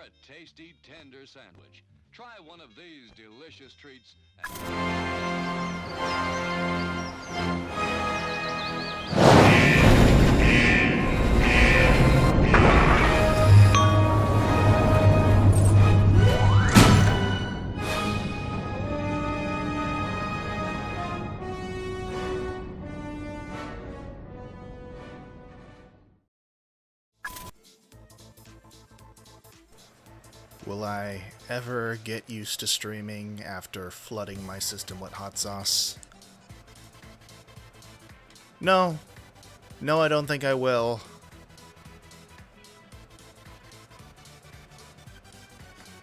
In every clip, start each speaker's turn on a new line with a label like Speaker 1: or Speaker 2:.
Speaker 1: a tasty, tender sandwich. Try one of these delicious treats.
Speaker 2: Will I ever get used to streaming after flooding my system with hot sauce? No. No, I don't think I will.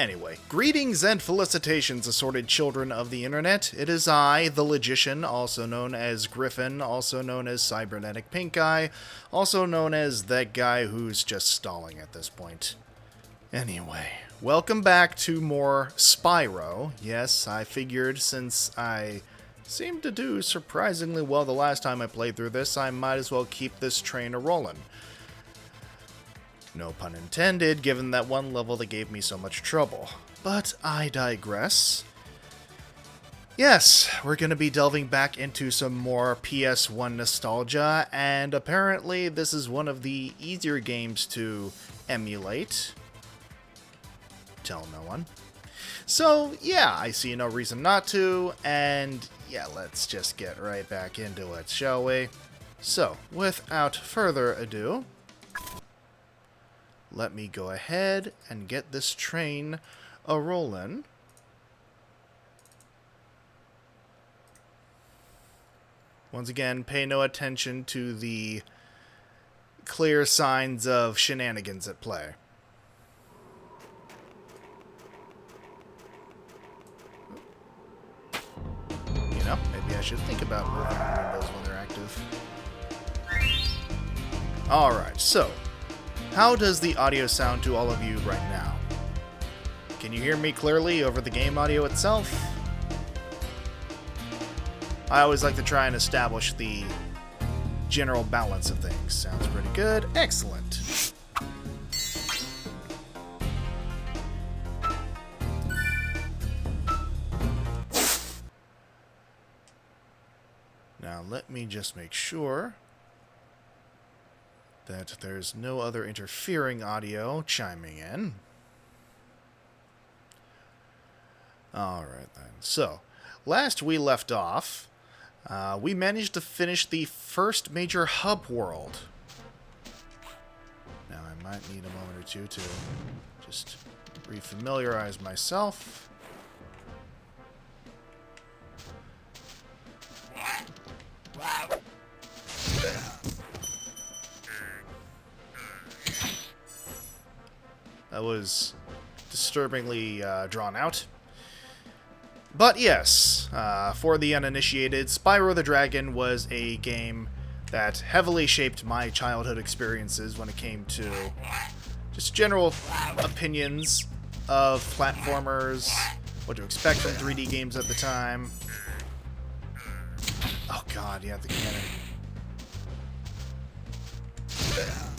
Speaker 2: Anyway, greetings and felicitations, assorted children of the internet. It is I, the Logician, also known as Griffin, also known as Cybernetic Pink Eye, also known as that guy who's just stalling at this point. Anyway, welcome back to more Spyro. Yes, I figured since I seemed to do surprisingly well the last time I played through this, I might as well keep this train a-rollin'. No pun intended, given that one level that gave me so much trouble. But I digress. Yes, we're going to be delving back into some more PS1 nostalgia, and apparently this is one of the easier games to emulate. Tell no one. So, yeah, I see no reason not to, and yeah, let's just get right back into it, shall we? So, without further ado, let me go ahead and get this train a-rollin'. Once again, pay no attention to the clear signs of shenanigans at play. You know, maybe I should think about moving windows when they're active. Alright, so how does the audio sound to all of you right now? Can you hear me clearly over the game audio itself? I always like to try and establish the general balance of things. Sounds pretty good. Excellent. Now let me just make sure that there's no other interfering audio chiming in. Alright then. So, last we left off, we managed to finish the first major hub world. Now I might need a moment or two to just refamiliarize myself. That was disturbingly drawn out. But yes, for the uninitiated, Spyro the Dragon was a game that heavily shaped my childhood experiences when it came to just general opinions of platformers, what to expect from 3D games at the time. Oh god, yeah, the cannon.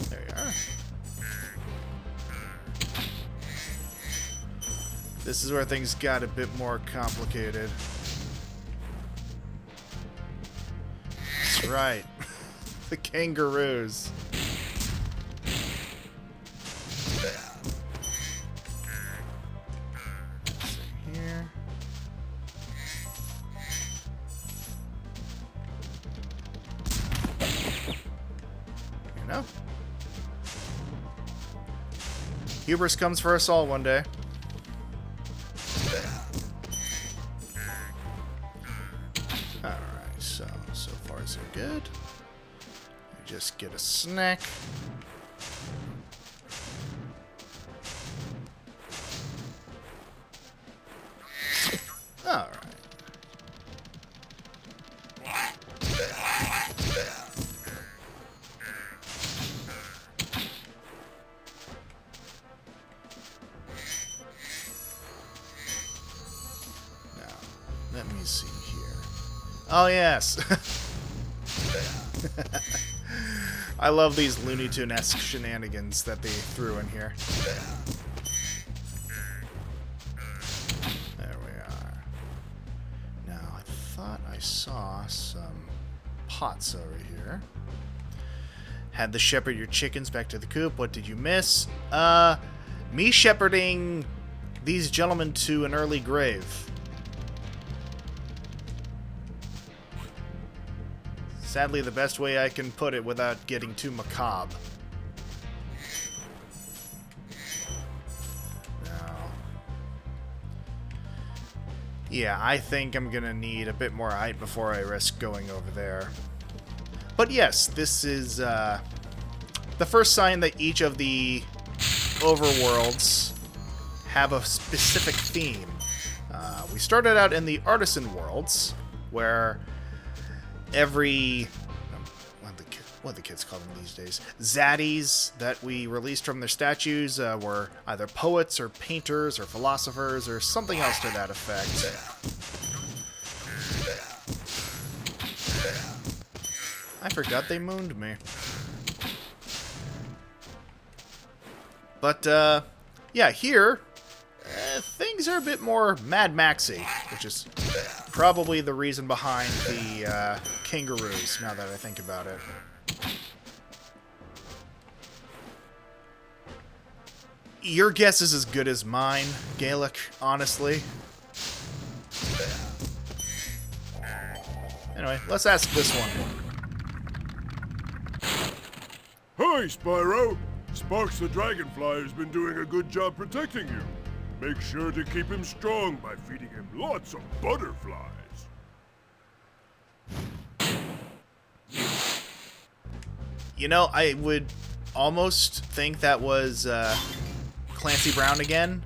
Speaker 2: There you are. This is where things got a bit more complicated. That's right. The kangaroos. Let's see here. You know? Hubris comes for us all one day. So far so good. Just get a snack. Alright. Now, let me see here. Oh, yes. I love these Looney Tune-esque shenanigans that they threw in here. saw some pots over here. Had to shepherd your chickens back to the coop. What did you miss? Me shepherding these gentlemen to an early grave. Sadly, the best way I can put it without getting too macabre. Yeah, I think I'm gonna need a bit more height before I risk going over there. But yes, this is the first sign that each of the overworlds have a specific theme. We started out in the artisan worlds, where every... what do the kids call them these days? Zaddies that we released from their statues were either poets or painters or philosophers or something else to that effect. I forgot they mooned me. But, yeah, here, things are a bit more Mad Maxy, which is probably the reason behind the kangaroos, now that I think about it. Your guess is as good as mine, Gaelic, honestly. Anyway, let's ask this one.
Speaker 3: Hi, Spyro! Sparks the Dragonfly has been doing a good job protecting you. Make sure to keep him strong by feeding him lots of butterflies.
Speaker 2: You know, I would almost think that was Clancy Brown again,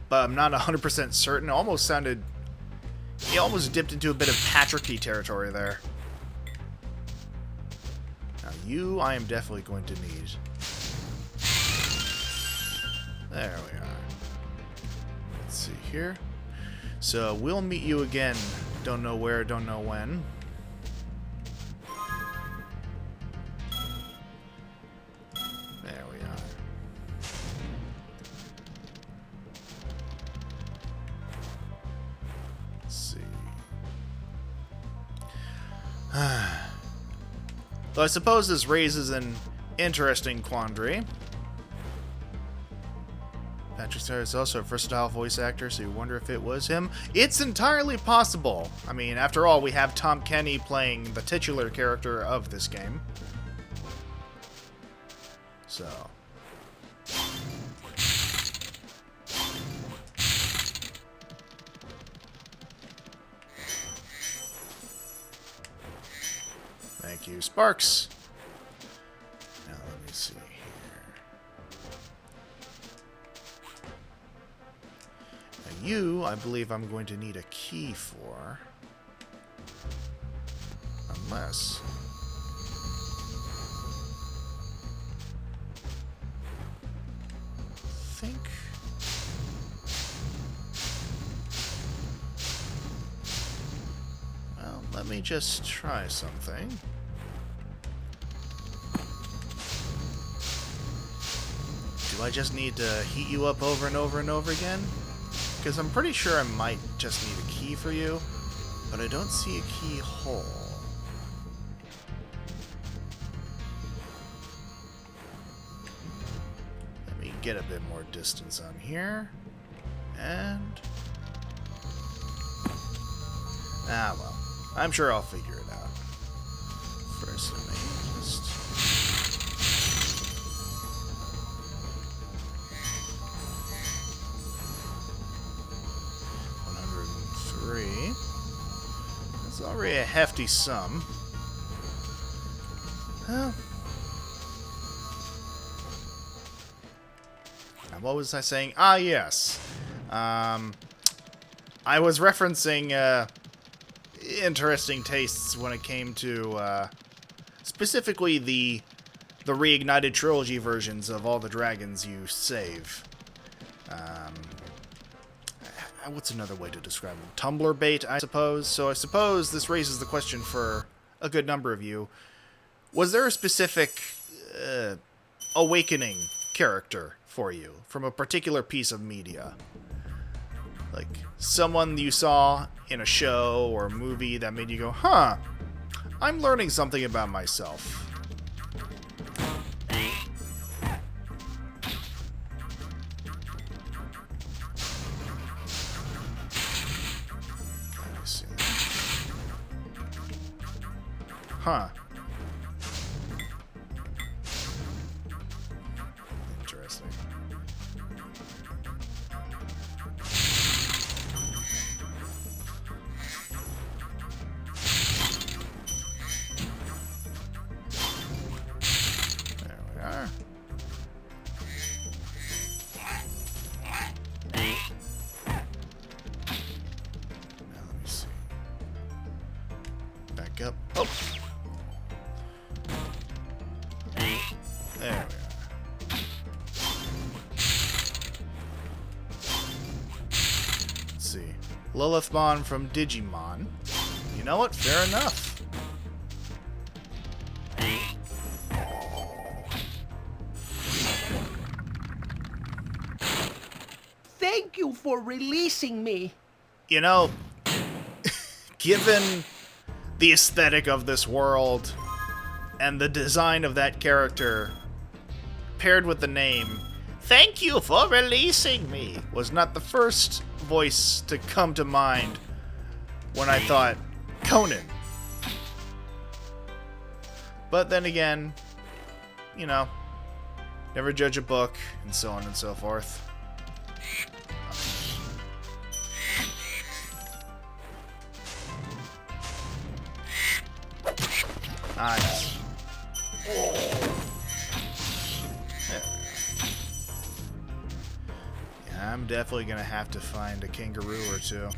Speaker 2: but I'm not 100% certain. It almost sounded... He almost dipped into a bit of Patricky territory there. Now, you, I am definitely going to need. There we are. Let's see here. So, we'll meet you again. Don't know where, don't know when. There we are. Let's see. Though I suppose this raises an interesting quandary. Patrick Star is also a versatile voice actor, so you wonder if it was him. It's entirely possible. I mean, after all, we have Tom Kenny playing the titular character of this game. So... Thank you, Sparks. Now let me see here. Now you, I believe I'm going to need a key for. Unless... I think... Well, let me just try something. Do I just need to heat you up over and over and over again? Because I'm pretty sure I might just need a key for you, but I don't see a keyhole. Let me get a bit more distance on here. And... ah, well. I'm sure I'll figure it out. First, let me just... 103. That's already a hefty sum. Well... Now, what was I saying? Ah, yes. I was referencing, interesting tastes when it came to specifically the reignited trilogy versions of all the dragons you save. What's another way to describe them? Tumbler bait, I suppose. So I suppose this raises the question for a good number of you. Was there a specific awakening character for you from a particular piece of media? Like, someone you saw in a show or a movie that made you go, huh, I'm learning something about myself. Let me see. Huh. Interesting. There we are. Now let me see. Back up. Oh! There we are. Let's see. Lilithmon from Digimon. You know what? Fair enough.
Speaker 4: Thank you for releasing me.
Speaker 2: You know, given the aesthetic of this world and the design of that character, paired with the name, "Thank you for releasing me," was not the first voice to come to mind when I thought Conan. But then again, you know, never judge a book, and so on and so forth. Nice. Yeah, I'm definitely gonna have to find a kangaroo or two.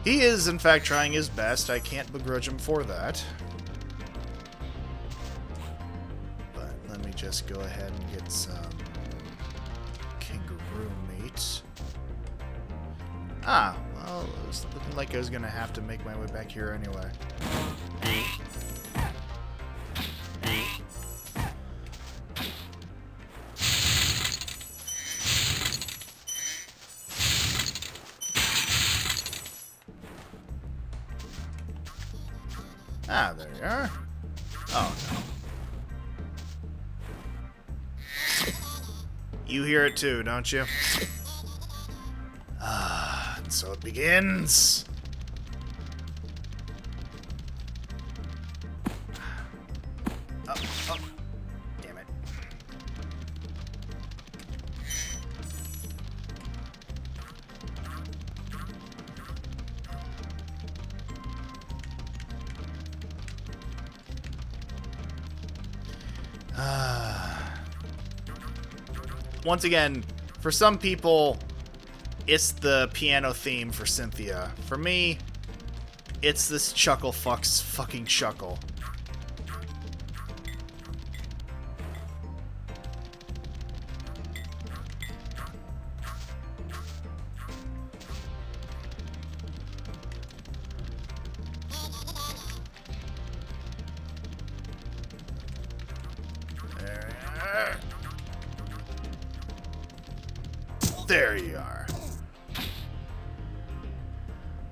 Speaker 2: He is, in fact, trying his best. I can't begrudge him for that. But let me just go ahead and get some kangaroo meat. Ah, well, it was looking like I was gonna have to make my way back here anyway. Ah, there you are. Oh, no. You hear it too, don't you? Ah, and so it begins. Oh, oh. Damn it. Once again, for some people, it's the piano theme for Cynthia. For me, it's this chuckle fucks fucking chuckle. There you are.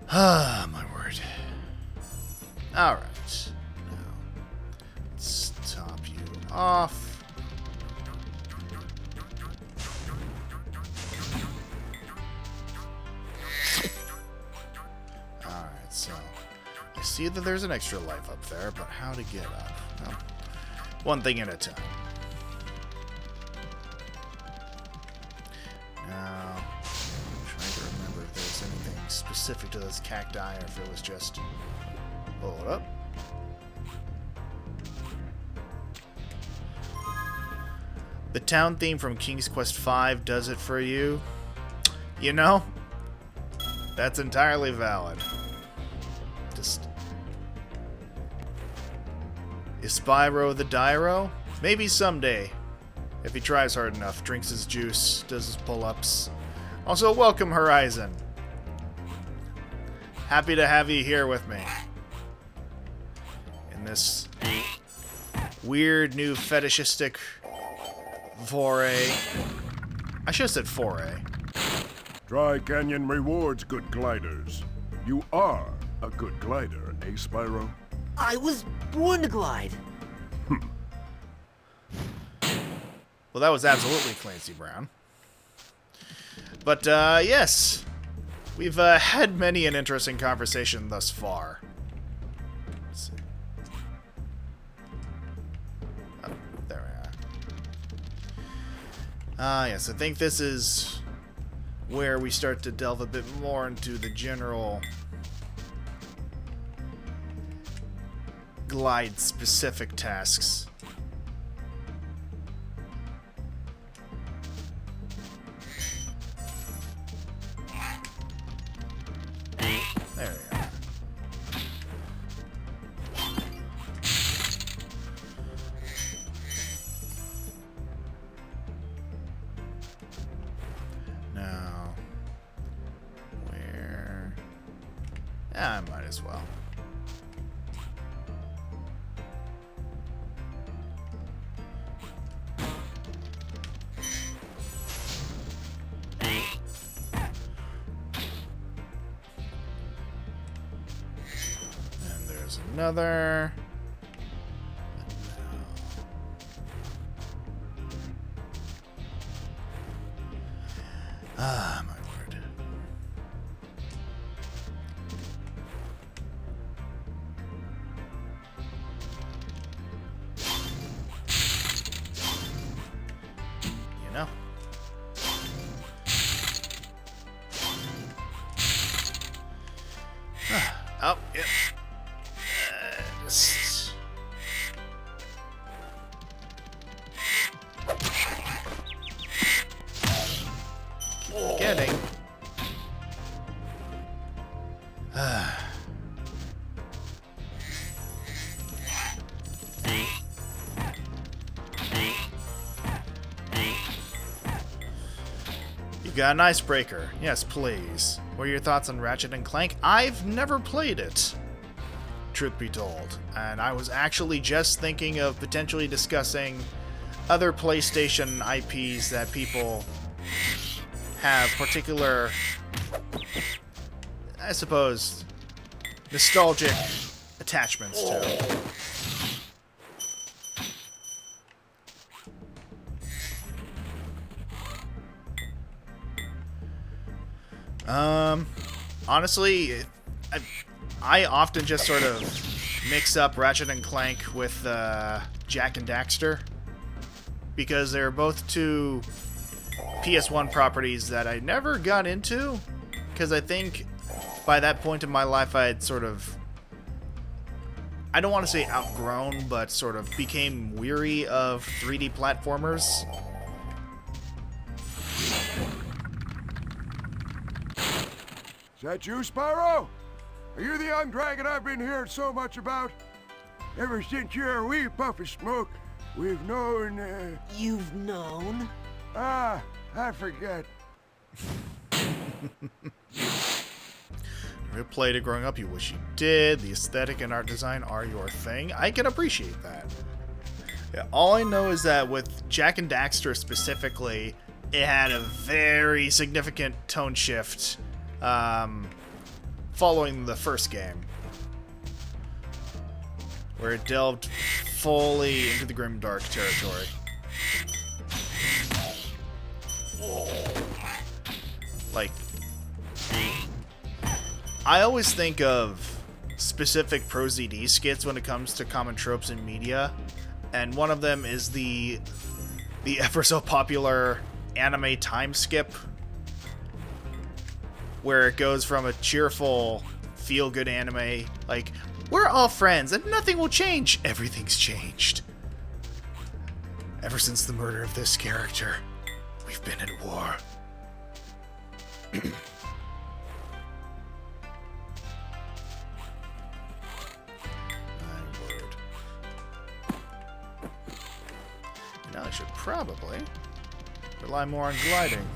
Speaker 2: Ah, my word. Alright. Now, let's top you off. Alright, so I see that there's an extra life up there, but how to get up? Well, one thing at a time. Now, I'm trying to remember if there's anything specific to those cacti, or if it was just... Hold up. The town theme from King's Quest V does it for you. You know, that's entirely valid. Just... Is Spyro the Dyro? Maybe someday. If he tries hard enough, drinks his juice, does his pull-ups. Also, welcome, Horizon. Happy to have you here with me. In this weird new fetishistic foray. I should have said foray.
Speaker 3: Tri-Canyon rewards good gliders. You are a good glider, eh, Spyro?
Speaker 5: I was born to glide.
Speaker 2: Well, that was absolutely Clancy Brown. But, yes. We've had many an interesting conversation thus far. Let's see. Oh, there we are. Yes, I think this is where we start to delve a bit more into the general glide-specific tasks. There we go. Now, where? I might as well. Another. Ah, my word. You know. Oh, yep. Getting. You got an icebreaker. Yes, please. What are your thoughts on Ratchet and Clank? I've never played it, truth be told. And I was actually just thinking of potentially discussing other PlayStation IPs that people have particular, I suppose, nostalgic attachments to. Honestly, I often just sort of mix up Ratchet and Clank with Jak and Daxter, because they're both two PS1 properties that I never got into, because I think by that point in my life I had sort of, I don't want to say outgrown, but sort of became weary of 3D platformers.
Speaker 3: Is that you, Spyro? Are you the young dragon I've been hearing so much about? Ever since you're a wee puff of smoke, we've known,
Speaker 5: You've known?
Speaker 3: I forget.
Speaker 2: Never played it growing up, you wish you did. The aesthetic and art design are your thing. I can appreciate that. Yeah, all I know is that with Jak and Daxter specifically, it had a very significant tone shift following the first game, where it delved fully into the grimdark territory. Like, I always think of specific ProZD skits when it comes to common tropes in media, and one of them is the ever so popular anime time skip, where it goes from a cheerful, feel-good anime, like, we're all friends and nothing will change. Everything's changed. Ever since the murder of this character, we've been at war. My word. Now I should probably rely more on gliding.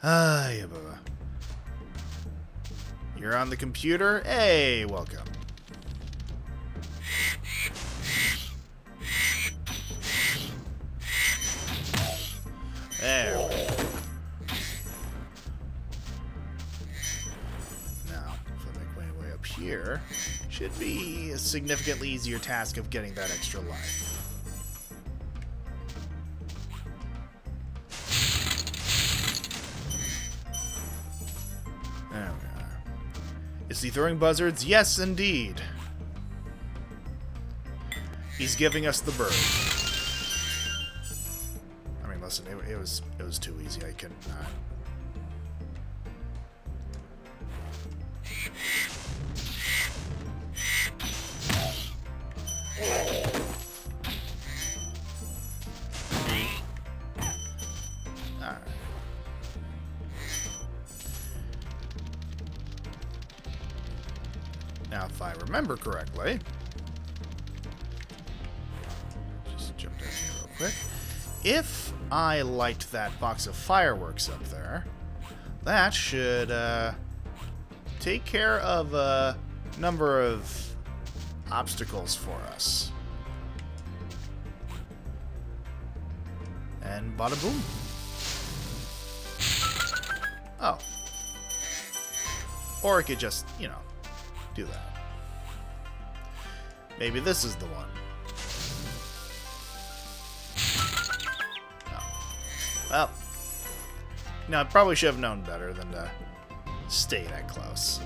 Speaker 2: Ah, yeah, Bubba. You're on the computer? Hey, welcome. should be a significantly easier task of getting that extra life. There we are. Is he throwing buzzards? Yes, indeed. He's giving us the bird. I mean, listen, it was too easy. I couldn't. Alright. Now, if I remember correctly, just jump down here real quick. If I light that box of fireworks up there, that should take care of a number of obstacles for us. And bada boom. Oh. Or I could just, you know, do that. Maybe this is the one. Oh. Well. No, I probably should have known better than to stay that close.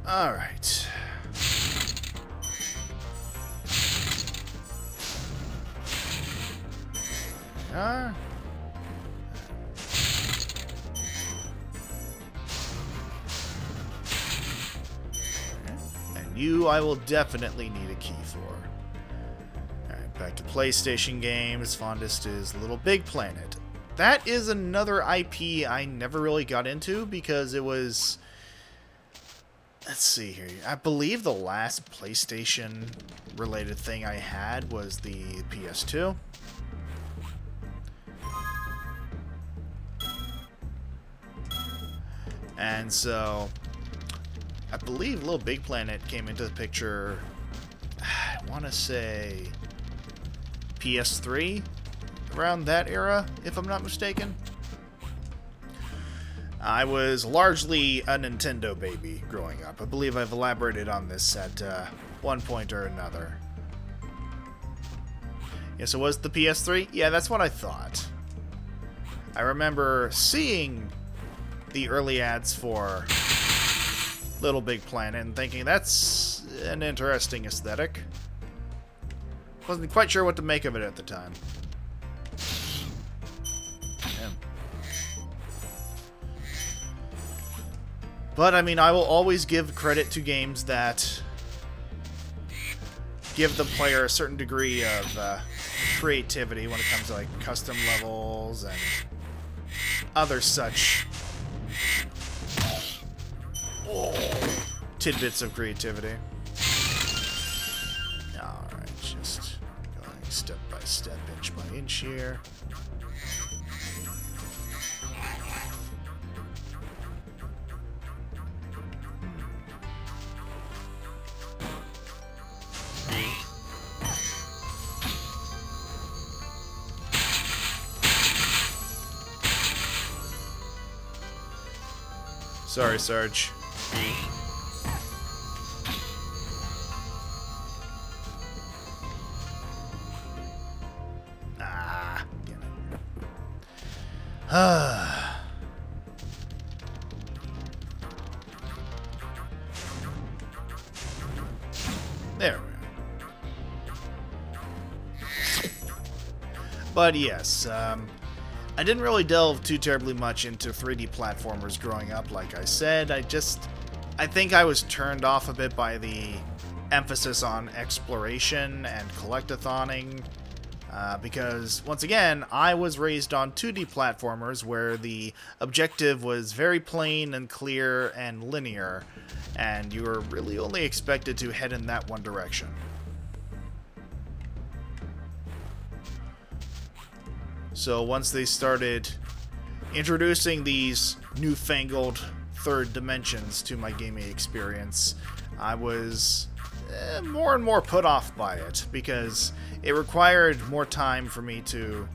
Speaker 2: Alright. And you, I will definitely need a key for. Alright, back to PlayStation games. Fondest is Little Big Planet. That is another IP I never really got into because it was... Let's see here. I believe the last PlayStation-related thing I had was the PS2. And so, I believe Little Big Planet came into the picture, I want to say, PS3? Around that era, if I'm not mistaken. I was largely a Nintendo baby growing up. I believe I've elaborated on this at one point or another. Yes, it was the PS3? Yeah, that's what I thought. I remember seeing the early ads for Little Big Planet and thinking that's an interesting aesthetic. Wasn't quite sure what to make of it at the time. But, I mean, I will always give credit to games that give the player a certain degree of creativity when it comes to, like, custom levels and other such tidbits of creativity. Alright, just going step by step, inch by inch here. Sorry, Sarge. Ah, damn it. There we go. But yes, I didn't really delve too terribly much into 3D platformers growing up, like I said. I think I was turned off a bit by the emphasis on exploration and collectathoning, because, once again, I was raised on 2D platformers where the objective was very plain and clear and linear, and you were really only expected to head in that one direction. So once they started introducing these newfangled third dimensions to my gaming experience, I was more and more put off by it, because it required more time for me to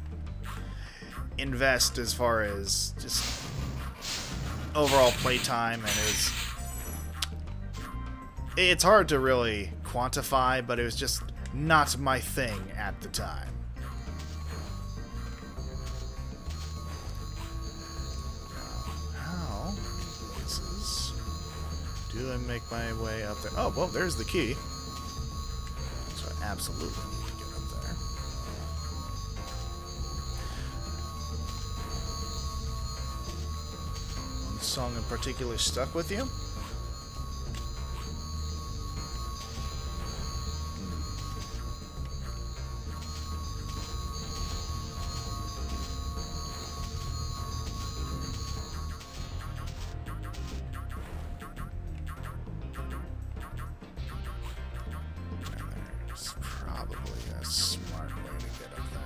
Speaker 2: invest as far as just overall playtime, and it's hard to really quantify, but it was just not my thing at the time. How many places do I make my way up there? Oh, well, there's the key. So I absolutely need to get up there. One song in particular stuck with you? There's probably a smart way to get up there.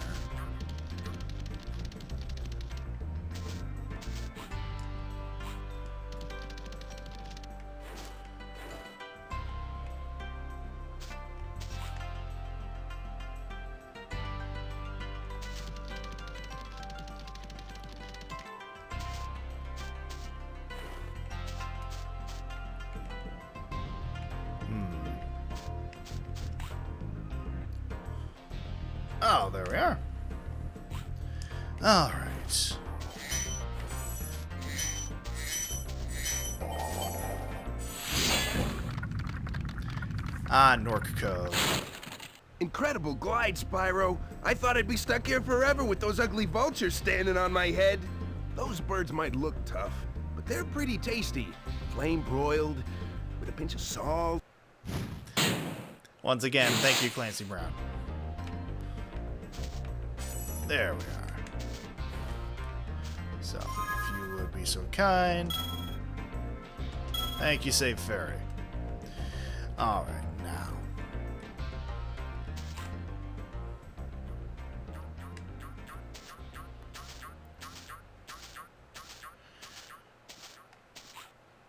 Speaker 2: Oh, there we are. All right. Ah, Nork Cove.
Speaker 3: Incredible glide, Spyro. I thought I'd be stuck here forever with those ugly vultures standing on my head. Those birds might look tough, but they're pretty tasty. Flame broiled, with a pinch of salt.
Speaker 2: Once again, thank you, Clancy Brown. There we are. So, if you would be so kind. Thank you, Save Fairy. Alright, now.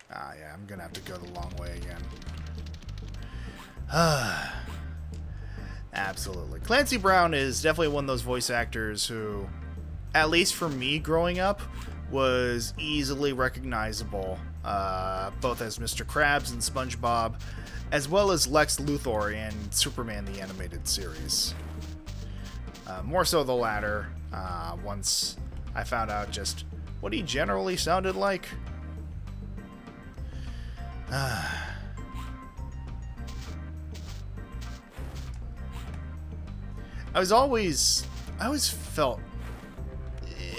Speaker 2: Ah, yeah, I'm gonna have to go the long way again. Absolutely. Clancy Brown is definitely one of those voice actors who, at least for me growing up, was easily recognizable, both as Mr. Krabs in SpongeBob, as well as Lex Luthor in Superman the Animated Series. More so the latter, once I found out just what he generally sounded like. I always felt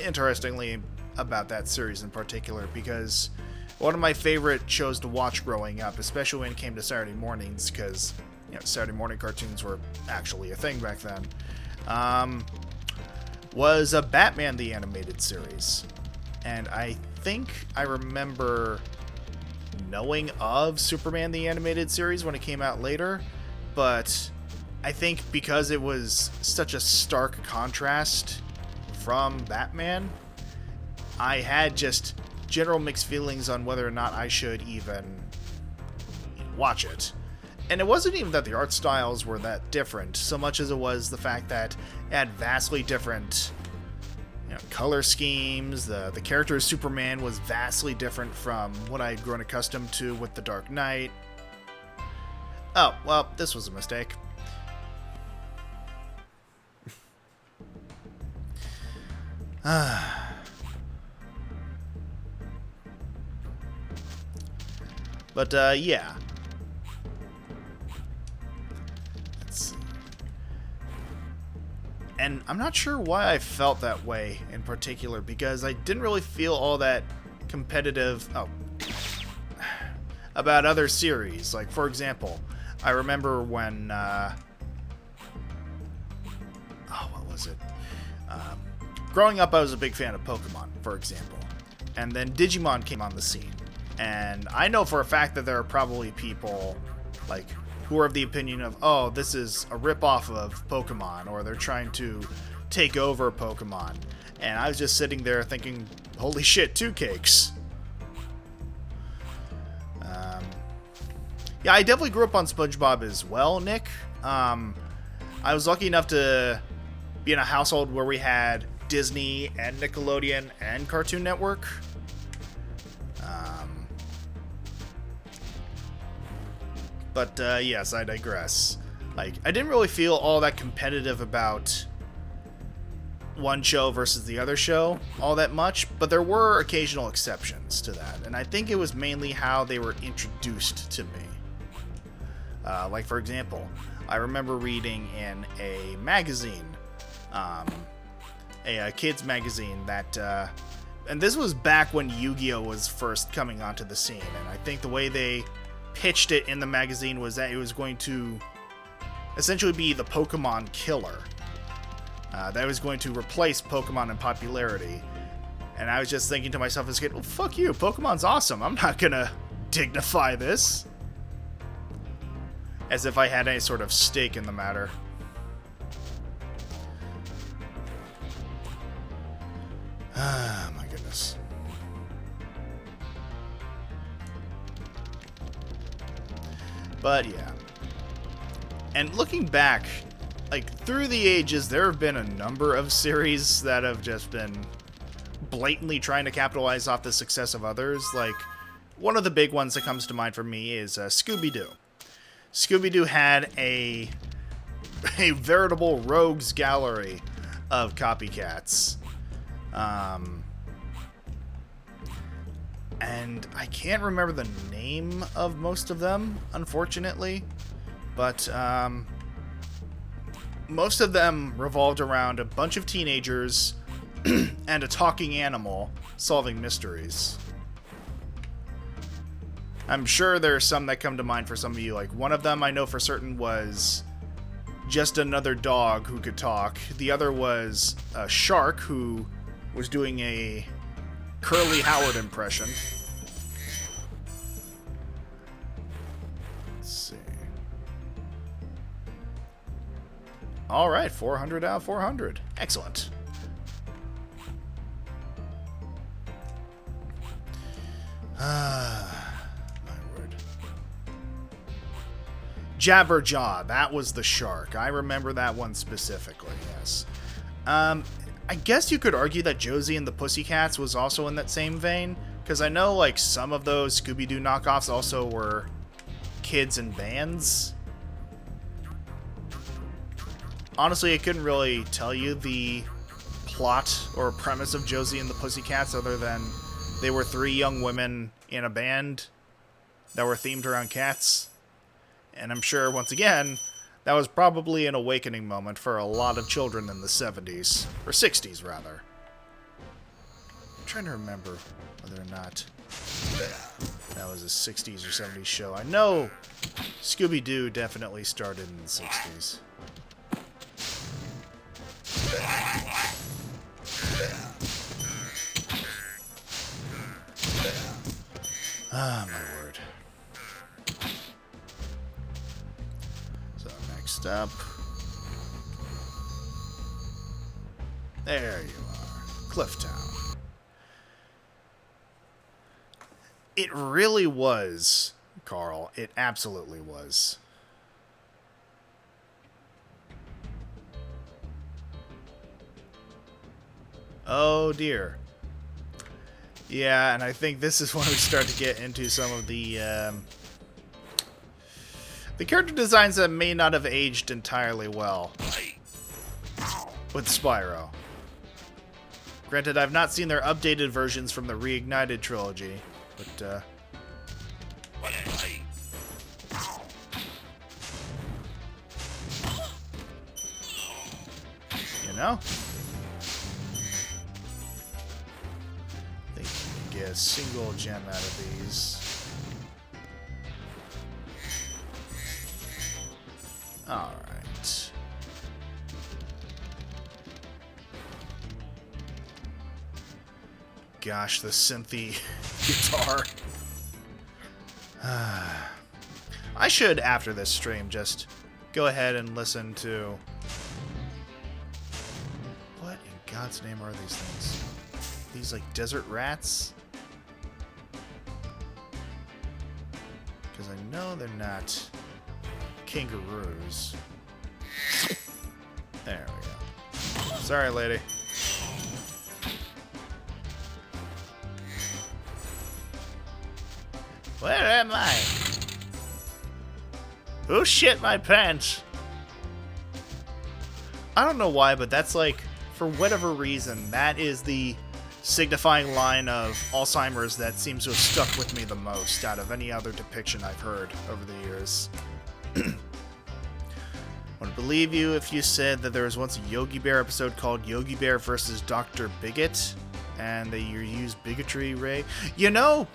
Speaker 2: interestingly about that series in particular, because one of my favorite shows to watch growing up, especially when it came to Saturday mornings, because Saturday morning cartoons were actually a thing back then, was a Batman the Animated Series. And I think I remember knowing of Superman the Animated Series when it came out later, but I think because it was such a stark contrast from Batman, I had just general mixed feelings on whether or not I should even watch it. And it wasn't even that the art styles were that different, so much as it was the fact that it had vastly different color schemes. The character of Superman was vastly different from what I had grown accustomed to with The Dark Knight. Oh, well, this was a mistake. But, yeah. Let's see. And I'm not sure why I felt that way in particular, because I didn't really feel all that competitive about other series. Like, for example, I remember when, what was it? Growing up, I was a big fan of Pokemon, for example. And then Digimon came on the scene. And I know for a fact that there are probably people, like, who are of the opinion of, oh, this is a ripoff of Pokemon, or they're trying to take over Pokemon. And I was just sitting there thinking, holy shit, 2 cakes. Yeah, I definitely grew up on SpongeBob as well, Nick. I was lucky enough to be in a household where we had Disney and Nickelodeon and Cartoon Network. But yes, I digress. Like, I didn't really feel all that competitive about one show versus the other show all that much, but there were occasional exceptions to that, and I think it was mainly how they were introduced to me. Like, for example, I remember reading in a magazine, a kids magazine that, and this was back when Yu-Gi-Oh! Was first coming onto the scene, and I think the way they pitched it in the magazine was that it was going to essentially be the Pokemon killer. That was going to replace Pokemon in popularity. And I was just thinking to myself as a kid, well, fuck you, Pokemon's awesome. I'm not gonna dignify this. As if I had any sort of stake in the matter. Ah, my goodness. But yeah. And looking back, like, through the ages, there have been a number of series that have just been blatantly trying to capitalize off the success of others. Like, one of the big ones that comes to mind for me is Scooby-Doo. Scooby-Doo had a veritable rogues gallery of copycats. And I can't remember the name of most of them, unfortunately. But, most of them revolved around a bunch of teenagers and a talking animal solving mysteries. I'm sure there are some that come to mind for some of you. Like, one of them I know for certain was just another dog who could talk. The other was a shark who was doing a Curly Howard impression. Let's see. All right, 400 out of 400. Excellent. My word. Jabberjaw, that was the shark. I remember that one specifically, yes. I guess you could argue that Josie and the Pussycats was also in that same vein, because I know, like, some of those Scooby-Doo knockoffs also were kids in bands. Honestly, I couldn't really tell you the plot or premise of Josie and the Pussycats other than they were 3 young women in a band that were themed around cats. And I'm sure, once again, that was probably an awakening moment for a lot of children in the 70s. Or 60s, rather. I'm trying to remember whether or not that was a 60s or 70s show. I know Scooby-Doo definitely started in the 60s. Ah, my word. So next up. There you are. Clifftown. It really was, Carl. It absolutely was. Oh dear. Yeah, and I think this is when we start to get into some of the character designs that may not have aged entirely well with Spyro. Granted, I've not seen their updated versions from the Reignited trilogy, but you know? Get a single gem out of these. Alright. Gosh, the synthy guitar. I should, after this stream, just go ahead and listen to... What in God's name are these things? These, like, desert rats? Because I know they're not kangaroos. There we go. Sorry, lady. Where am I? Who shit my pants? I don't know why, but that's like, for whatever reason, that is the signifying line of Alzheimer's that seems to have stuck with me the most out of any other depiction I've heard over the years. I would believe you if you said that there was once a Yogi Bear episode called Yogi Bear versus Dr. Bigot, and they used bigotry, Ray. You know,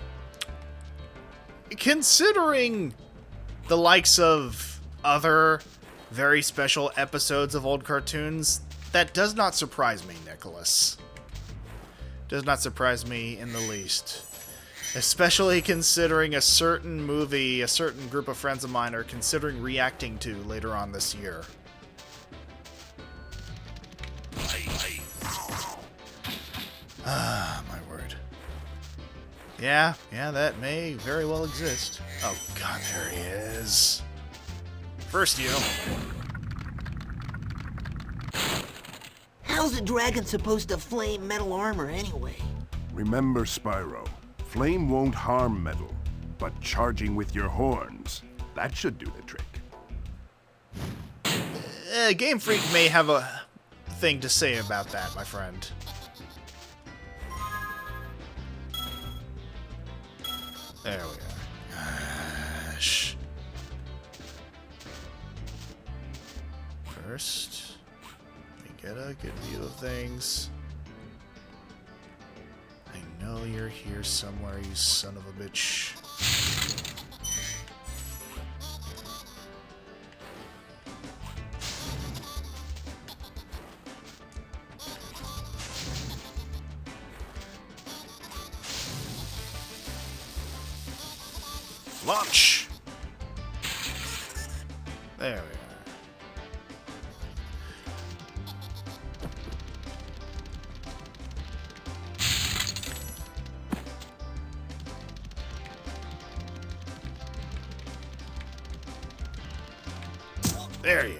Speaker 2: considering the likes of other very special episodes of old cartoons, that does not surprise me, Nicholas. Does not surprise me in the least. Especially considering a certain movie a certain group of friends of mine are considering reacting to later on this year. Ah, my word. Yeah, that may very well exist. Oh god, there he is. First you.
Speaker 5: How's a dragon supposed to flame metal armor anyway?
Speaker 3: Remember, Spyro, flame won't harm metal, but charging with your horns, that should do the trick.
Speaker 2: Game Freak may have a thing to say about that, my friend. There we are. Gosh. First, let me get a good view of things. I know you're here somewhere, you son of a bitch. Launch! There we are. There you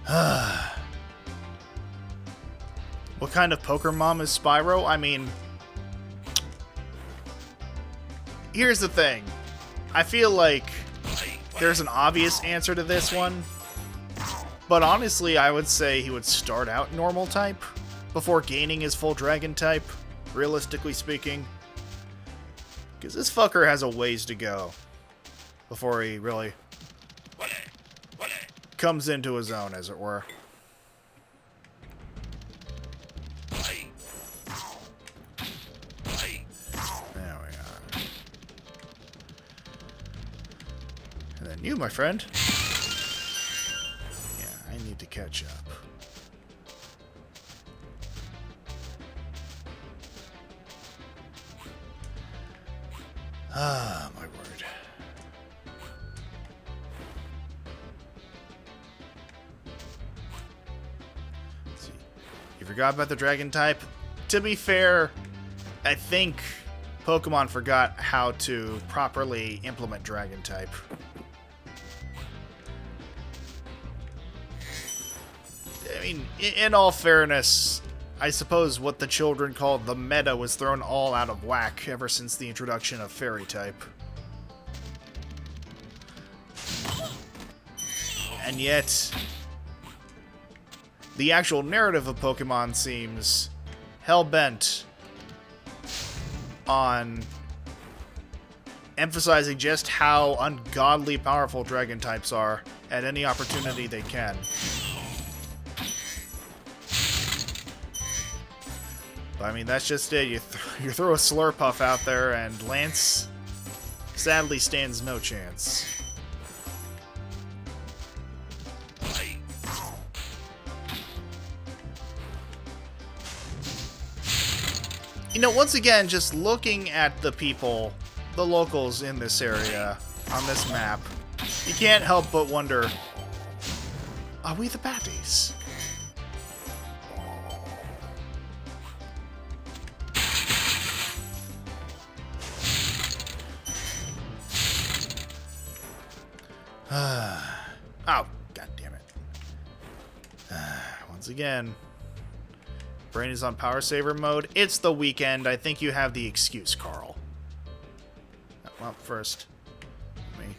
Speaker 2: are. What kind of poker mom is Spyro? I mean, here's the thing. I feel like there's an obvious answer to this one, but honestly, I would say he would start out normal type before gaining his full dragon type, realistically speaking. Because this fucker has a ways to go before he really comes into his own, as it were. There we are. And then you, my friend. Yeah, I need to catch up. Ah, my word. Let's see. You forgot about the dragon type? To be fair, I think Pokemon forgot how to properly implement dragon type. I mean, in all fairness, I suppose what the children called the meta was thrown all out of whack ever since the introduction of fairy type. And yet, the actual narrative of Pokemon seems hell-bent on emphasizing just how ungodly powerful dragon types are at any opportunity they can. I mean, that's just it. You throw a Slurpuff out there, and Lance sadly stands no chance. You know, once again, just looking at the people, the locals in this area, on this map, you can't help but wonder, are we the baddies? Oh, god damn it. Once again, brain is on power saver mode. It's the weekend. I think you have the excuse, Carl. Well, first, let me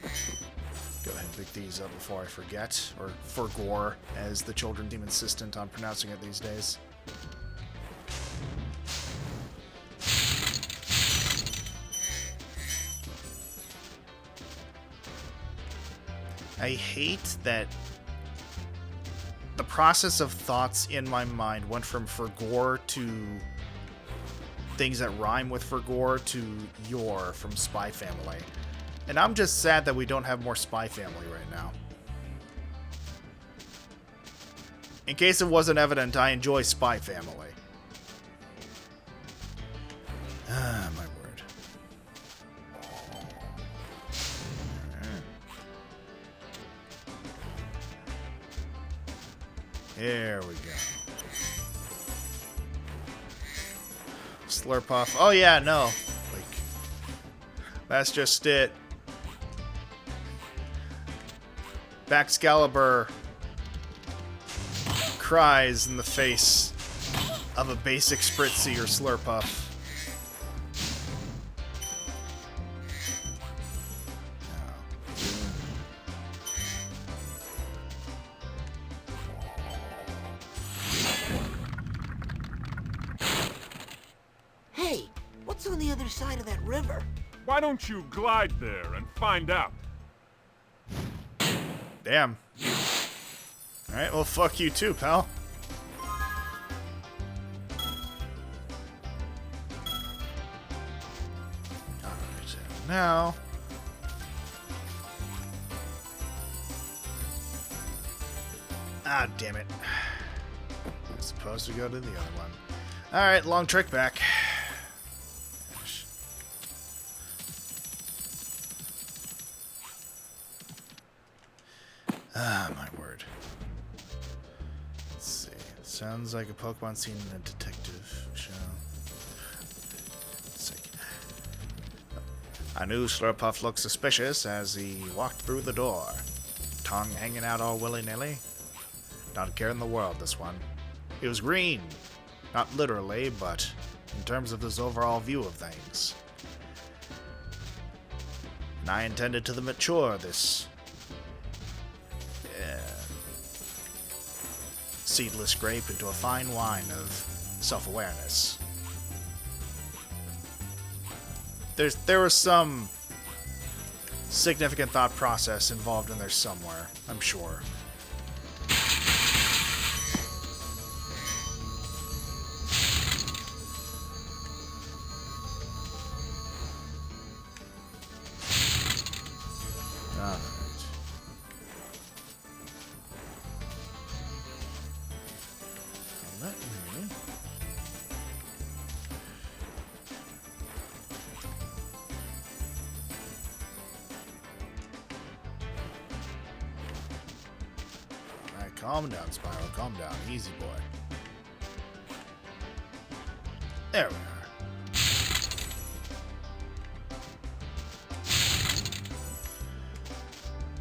Speaker 2: Go ahead and pick these up before I forget, or forgore, as the children seem insistent on pronouncing it these days. I hate that the process of thoughts in my mind went from forgore to things that rhyme with forgore to your from Spy Family. And I'm just sad that we don't have more Spy Family right now. In case it wasn't evident, I enjoy Spy Family. Ah, my word. There we go. Slurpuff. Oh yeah, no. Like, that's just it. Baxcalibur cries in the face of a basic Spritzy or Slurpuff.
Speaker 5: Hey, what's on the other side of that river?
Speaker 6: Why don't you glide there and find out?
Speaker 2: Damn. Alright, well, fuck you too, pal. Alright, so now... Ah, damn it. I'm supposed to go to the other one. Alright, long trick back. Ah, my word. Let's see. Sounds like a Pokemon scene in a detective show. Let's see. I knew Slurpuff looked suspicious as he walked through the door. Tongue hanging out all willy-nilly. Not a care in the world, this one. He was green. Not literally, but in terms of his overall view of things. And I intended to mature this seedless grape into a fine wine of self-awareness. There was some significant thought process involved in there somewhere, I'm sure. Calm down, Spyro. Calm down. Easy boy. There we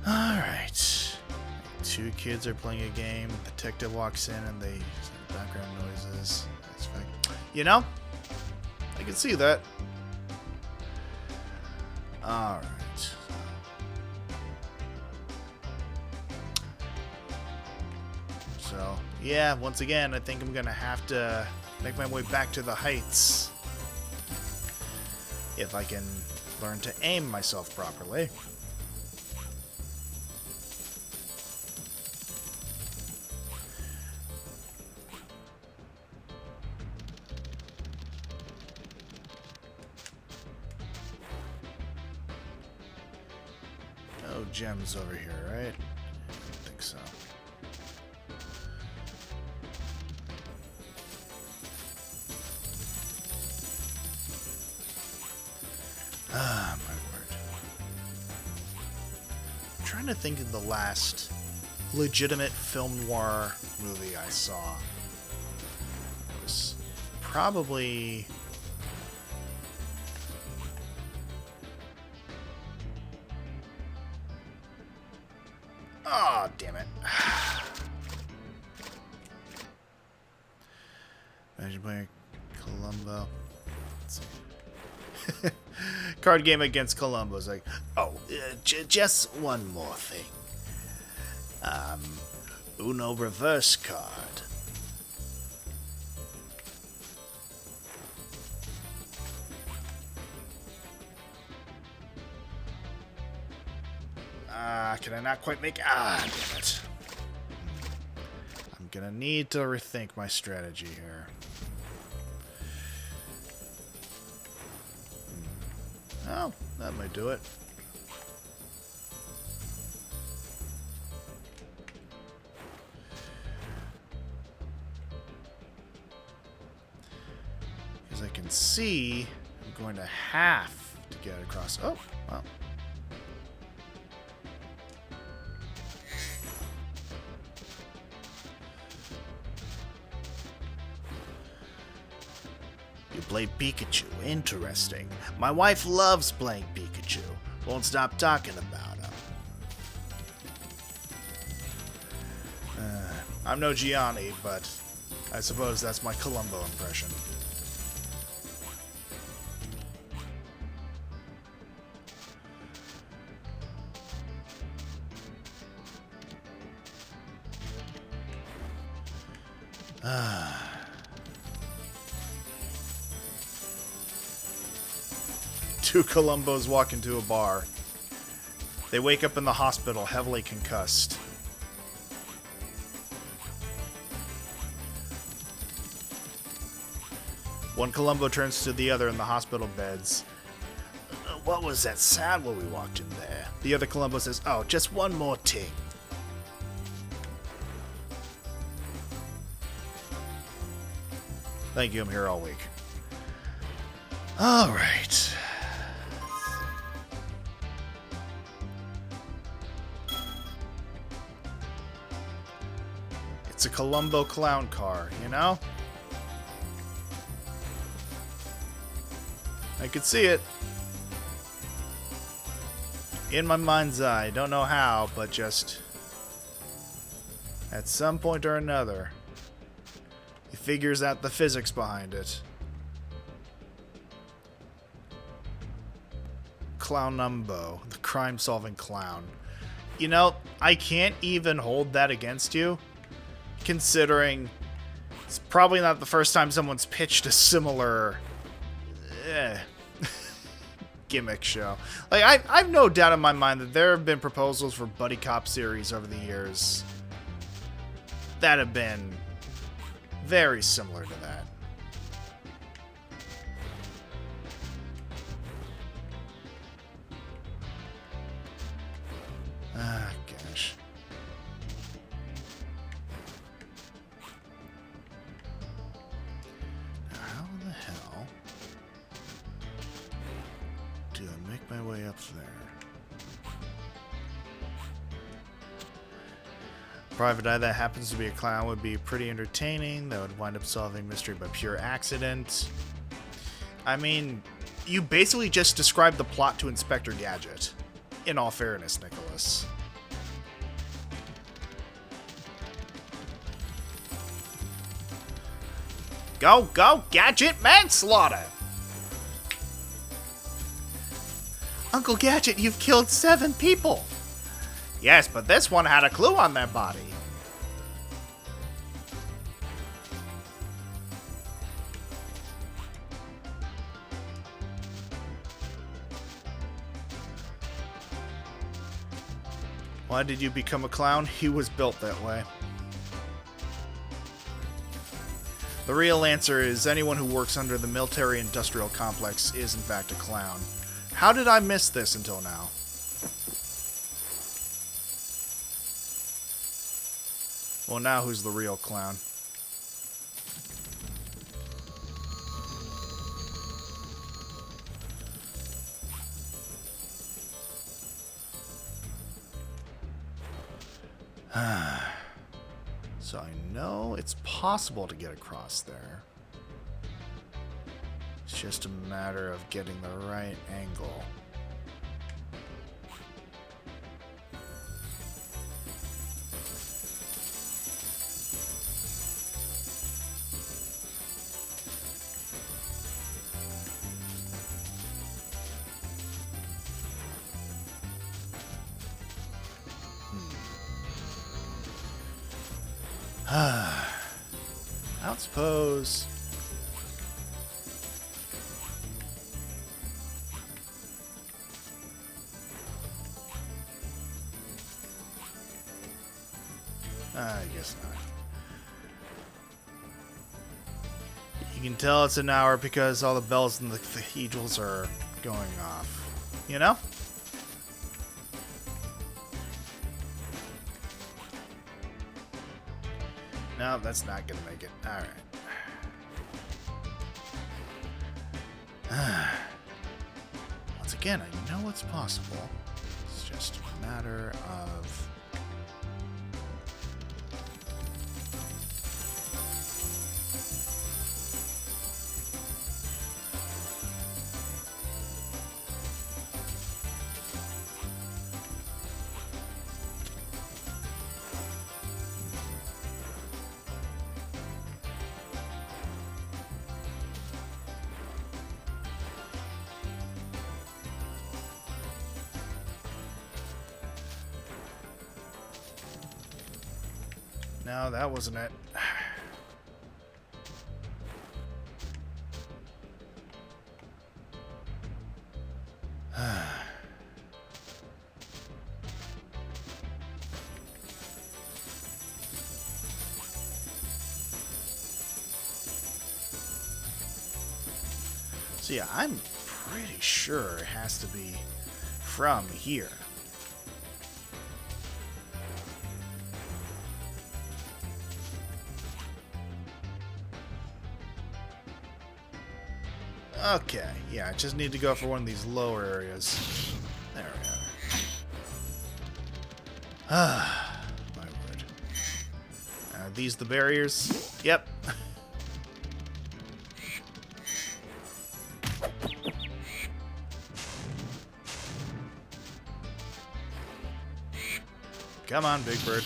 Speaker 2: are. Alright. Two kids are playing a game. Detective walks in and they background noises. That's fine. You know? I can see that. Alright. So, yeah, once again, I think I'm gonna have to make my way back to the heights. If I can learn to aim myself properly. No gems over here, right? I don't think so. Ah, my word. I'm trying to think of the last legitimate film noir movie I saw. It was probably... Oh, damn it. Imagine playing Columbo. Let's see. Card game against Columbo's like, oh, just one more thing. Uno reverse card. Can I not quite make... damn it. I'm gonna need to rethink my strategy here. Oh, that might do it. As I can see, I'm going to have to get across. Oh, well. You play Pikachu. Interesting. My wife loves playing Pikachu. Won't stop talking about him. I'm no Gianni, but I suppose that's my Columbo impression. Two Columbos walk into a bar. They wake up in the hospital, heavily concussed. One Columbo turns to the other in the hospital beds. What was that sound when we walked in there? The other Columbo says, oh, just one more ting. Thank you, I'm here all week. Alright. It's a Columbo clown car, you know? I could see it. In my mind's eye. Don't know how, but just... at some point or another, he figures out the physics behind it. Clownumbo, the crime-solving clown. You know, I can't even hold that against you, considering it's probably not the first time someone's pitched a similar gimmick show. Like, I've no doubt in my mind that there have been proposals for buddy cop series over the years that have been very similar to that. Ah, gosh. Now, how the hell do I make my way up there? Private eye that happens to be a clown would be pretty entertaining. That would wind up solving mystery by pure accident. I mean, you basically just described the plot to Inspector Gadget. In all fairness, Nicholas. Go, go, Gadget manslaughter! Uncle Gadget, you've killed 7 people! Yes, but this one had a clue on their body. Why did you become a clown? He was built that way. The real answer is anyone who works under the military-industrial complex is in fact a clown. How did I miss this until now? Well, now who's the real clown? So I know it's possible to get across there. It's just a matter of getting the right angle. I don't suppose... I guess not. You can tell it's an hour because all the bells in the cathedrals are going off. You know? No, that's not gonna make it. Alright. Once again, I know it's possible. It's just a matter of... No, that wasn't it. So yeah, I'm pretty sure it has to be from here. Okay, yeah, I just need to go for one of these lower areas. There we are. Ah, my word. Are these the barriers? Yep. Come on, Big Bird.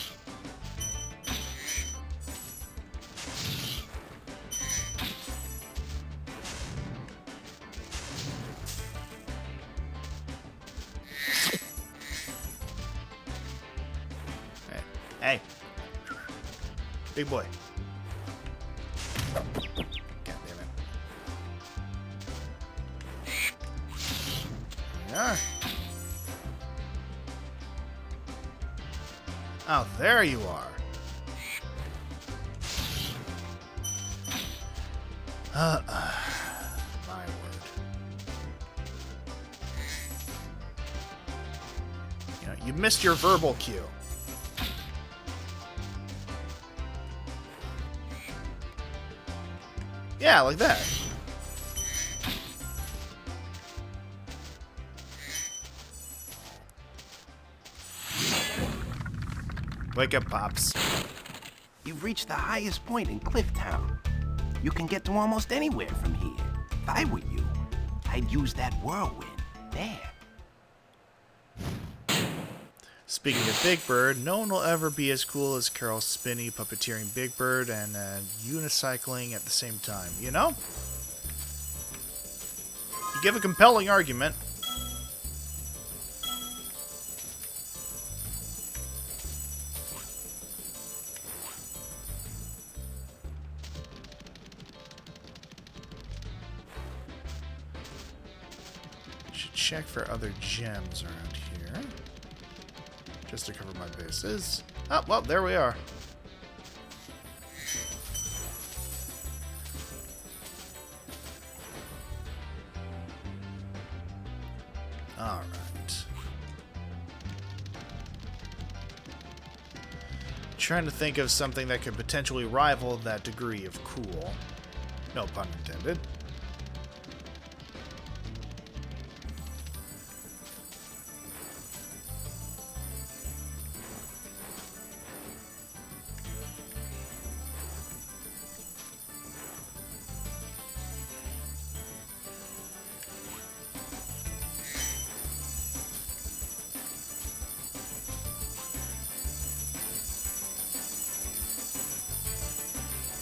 Speaker 2: Hey. Big boy. God damn it. Yeah. Oh, there you are. My word. You know, you missed your verbal cue. Yeah, like that. Wake up, Pops.
Speaker 3: You've reached the highest point in Clifftown. You can get to almost anywhere from here. If I were you, I'd use that whirlwind there.
Speaker 2: Speaking of Big Bird, no one will ever be as cool as Carol Spinney puppeteering Big Bird and unicycling at the same time, you know? You give a compelling argument. Should check for other gems around here. Just to cover my bases. Oh, well, there we are. Alright. Trying to think of something that could potentially rival that degree of cool. No pun intended.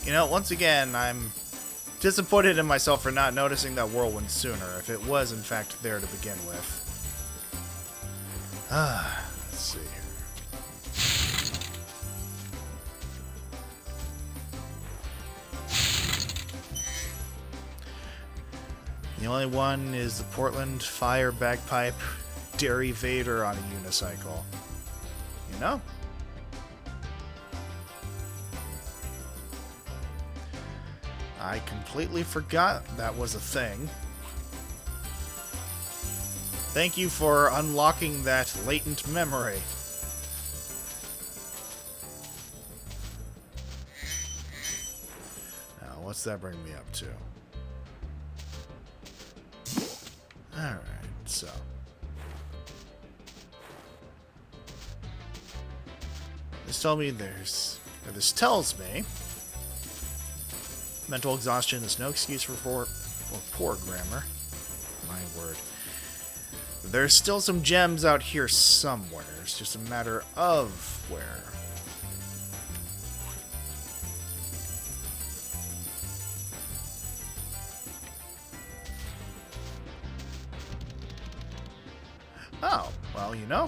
Speaker 2: You know, once again, I'm disappointed in myself for not noticing that whirlwind sooner, if it was in fact there to begin with. Let's see here. The only one is the Portland Fire Bagpipe Dairy Vader on a unicycle. You know? I completely forgot that was a thing. Thank you for unlocking that latent memory. Now, what's that bring me up to? Alright, so. This tells me mental exhaustion is no excuse for poor grammar. My word. There's still some gems out here somewhere. It's just a matter of where. Oh, well, you know.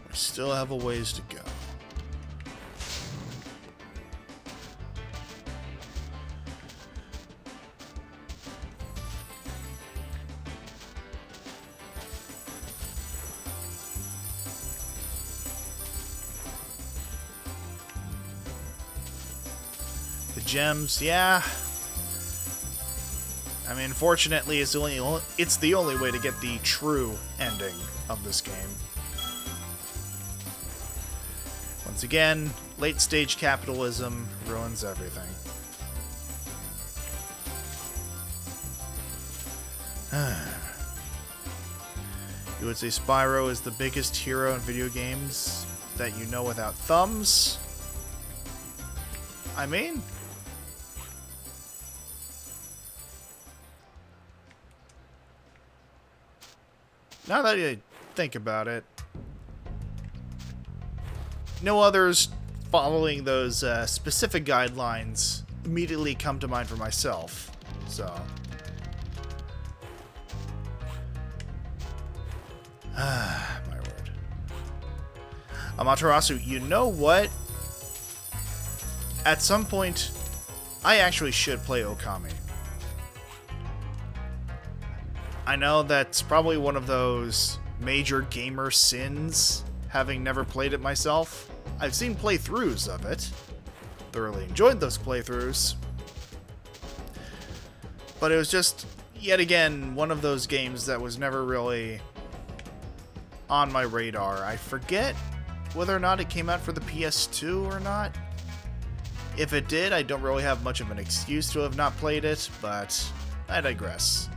Speaker 2: We still have a ways to go. Gems, yeah. I mean, fortunately, it's the only way to get the true ending of this game. Once again, late-stage capitalism ruins everything. You would say Spyro is the biggest hero in video games that you know without thumbs? I mean... now that I think about it, no others following those specific guidelines immediately come to mind for myself, so... my word. Amaterasu, you know what? At some point, I actually should play Okami. I know that's probably one of those major gamer sins, having never played it myself. I've seen playthroughs of it. Thoroughly enjoyed those playthroughs. But it was just, yet again, one of those games that was never really on my radar. I forget whether or not it came out for the PS2 or not. If it did, I don't really have much of an excuse to have not played it, but I digress.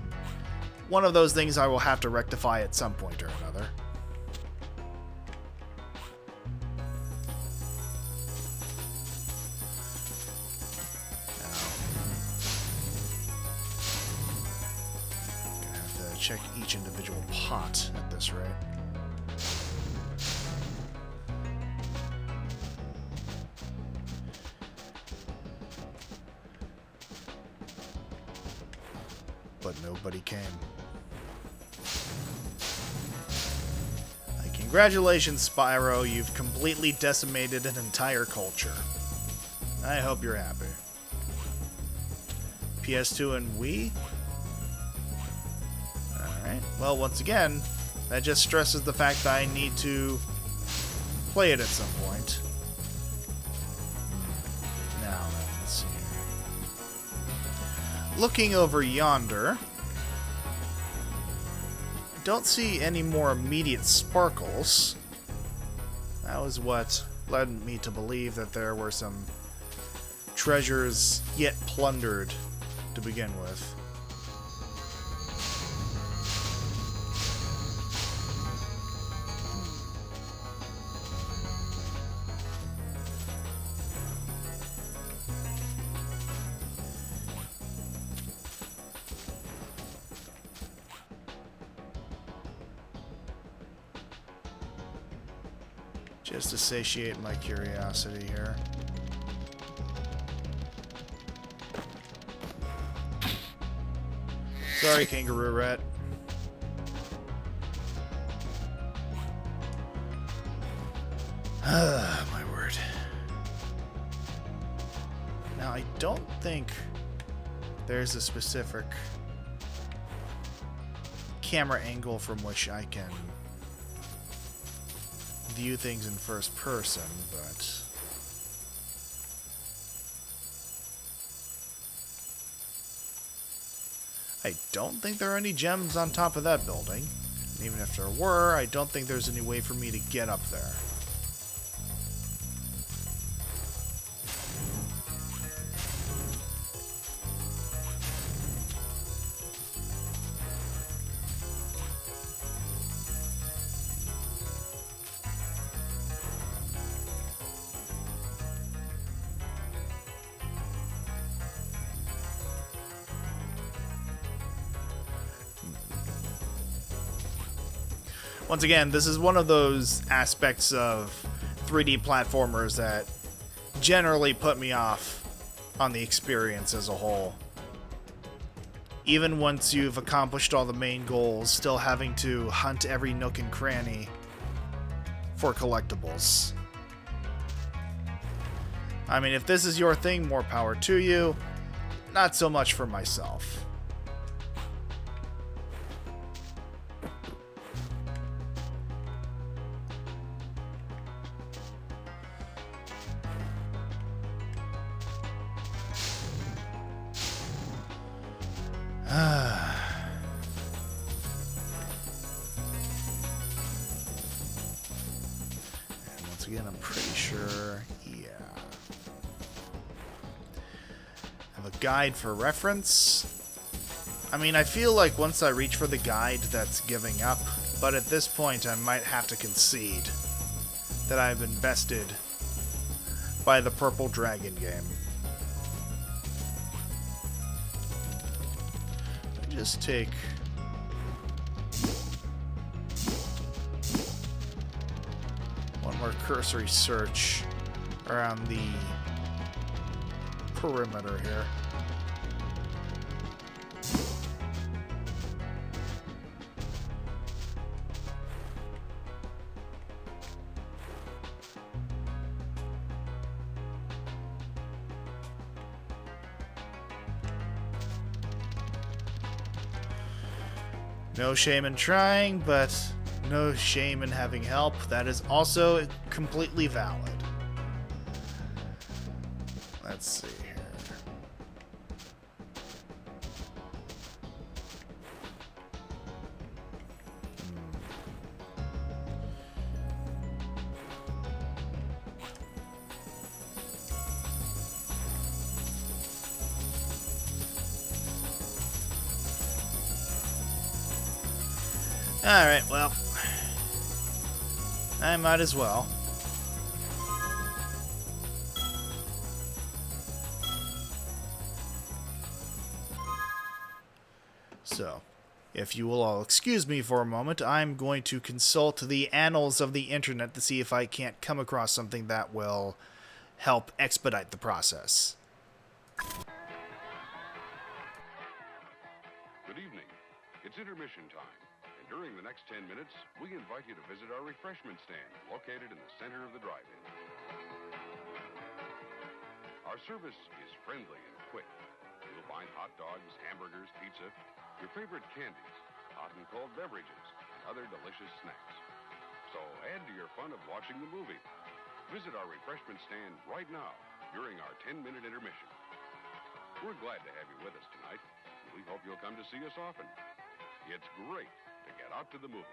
Speaker 2: One of those things I will have to rectify at some point or another. Gonna have to check each individual pot at this rate. But nobody came. Congratulations, Spyro. You've completely decimated an entire culture. I hope you're happy. PS2 and Wii? Alright. Well, once again, that just stresses the fact that I need to play it at some point. Now, let's see here. Looking over yonder... don't see any more immediate sparkles. That was what led me to believe that there were some treasures yet plundered to begin with. Just to satiate my curiosity here. Sorry, kangaroo rat. My word. Now, I don't think there's a specific camera angle from which I can view things in first person, but I don't think there are any gems on top of that building. And even if there were, I don't think there's any way for me to get up there. Once again, this is one of those aspects of 3D platformers that generally put me off on the experience as a whole. Even once you've accomplished all the main goals, still having to hunt every nook and cranny for collectibles. I mean, if this is your thing, more power to you. Not so much for myself. And once again, I'm pretty sure, yeah. I have a guide for reference. I mean, I feel like once I reach for the guide, that's giving up. But at this point, I might have to concede that I've been bested by the Purple Dragon game. Just take one more cursory search around the perimeter here. No shame in trying, but no shame in having help. That is also completely valid. Let's see here. Alright, well, I might as well. So, if you will all excuse me for a moment, I'm going to consult the annals of the internet to see if I can't come across something that will help expedite the process.
Speaker 7: Good evening. It's intermission time. During the next 10 minutes, we invite you to visit our refreshment stand located in the center of the drive-in. Our service is friendly and quick. You'll find hot dogs, hamburgers, pizza, your favorite candies, hot and cold beverages, and other delicious snacks. So add to your fun of watching the movie. Visit our refreshment stand right now during our 10-minute intermission. We're glad to have you with us tonight. We hope you'll come to see us often. It's great to get out to the movies.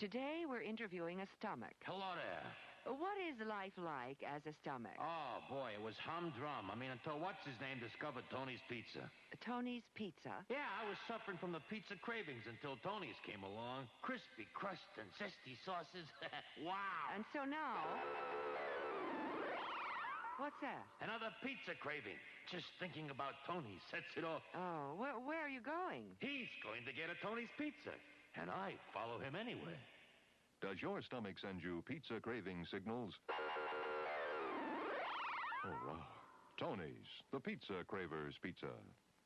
Speaker 8: Today we're interviewing a stomach.
Speaker 9: Hello there.
Speaker 8: What is life like as a stomach?
Speaker 9: Oh, boy, it was humdrum. I mean, until what's-his-name discovered Tony's Pizza.
Speaker 8: Tony's Pizza?
Speaker 9: Yeah, I was suffering from the pizza cravings until Tony's came along. Crispy crust and zesty sauces. Wow.
Speaker 8: And so now... What's that?
Speaker 9: Another pizza craving. Just thinking about Tony sets it off.
Speaker 8: Oh, where are you going?
Speaker 9: He's going to get a Tony's Pizza, and I follow him anyway.
Speaker 7: Does your stomach send you pizza craving signals? Oh, wow. Tony's, the Pizza Cravers Pizza.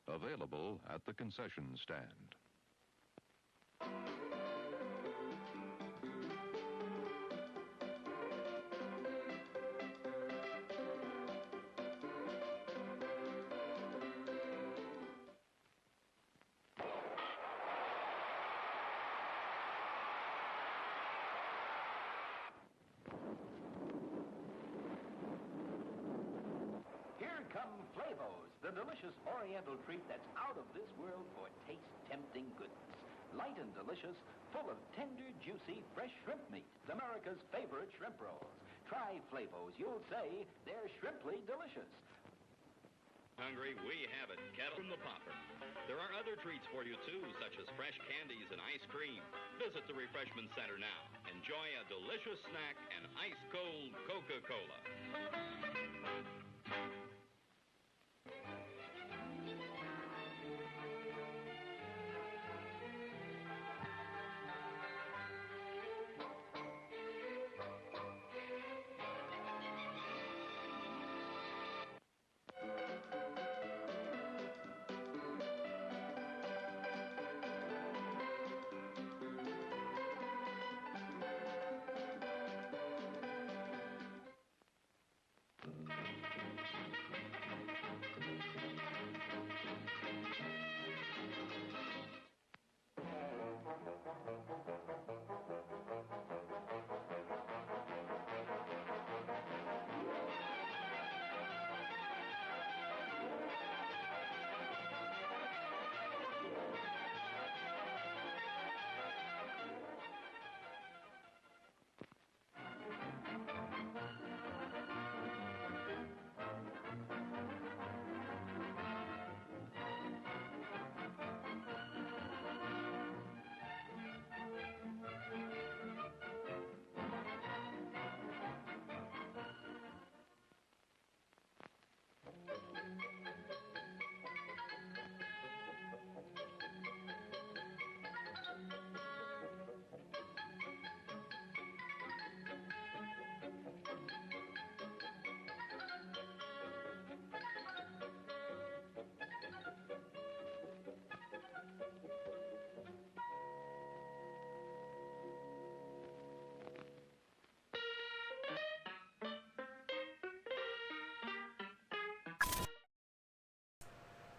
Speaker 7: Available at the concession stand.
Speaker 10: Flavos, the delicious oriental treat that's out of this world for taste-tempting goodness. Light and delicious, full of tender, juicy, fresh shrimp meat. It's America's favorite shrimp rolls. Try Flavos. You'll say they're shrimply delicious.
Speaker 11: Hungry? We have it. Kettle from the popper. There are other treats for you, too, such as fresh candies and ice cream. Visit the Refreshment Center now. Enjoy a delicious snack and ice-cold Coca-Cola.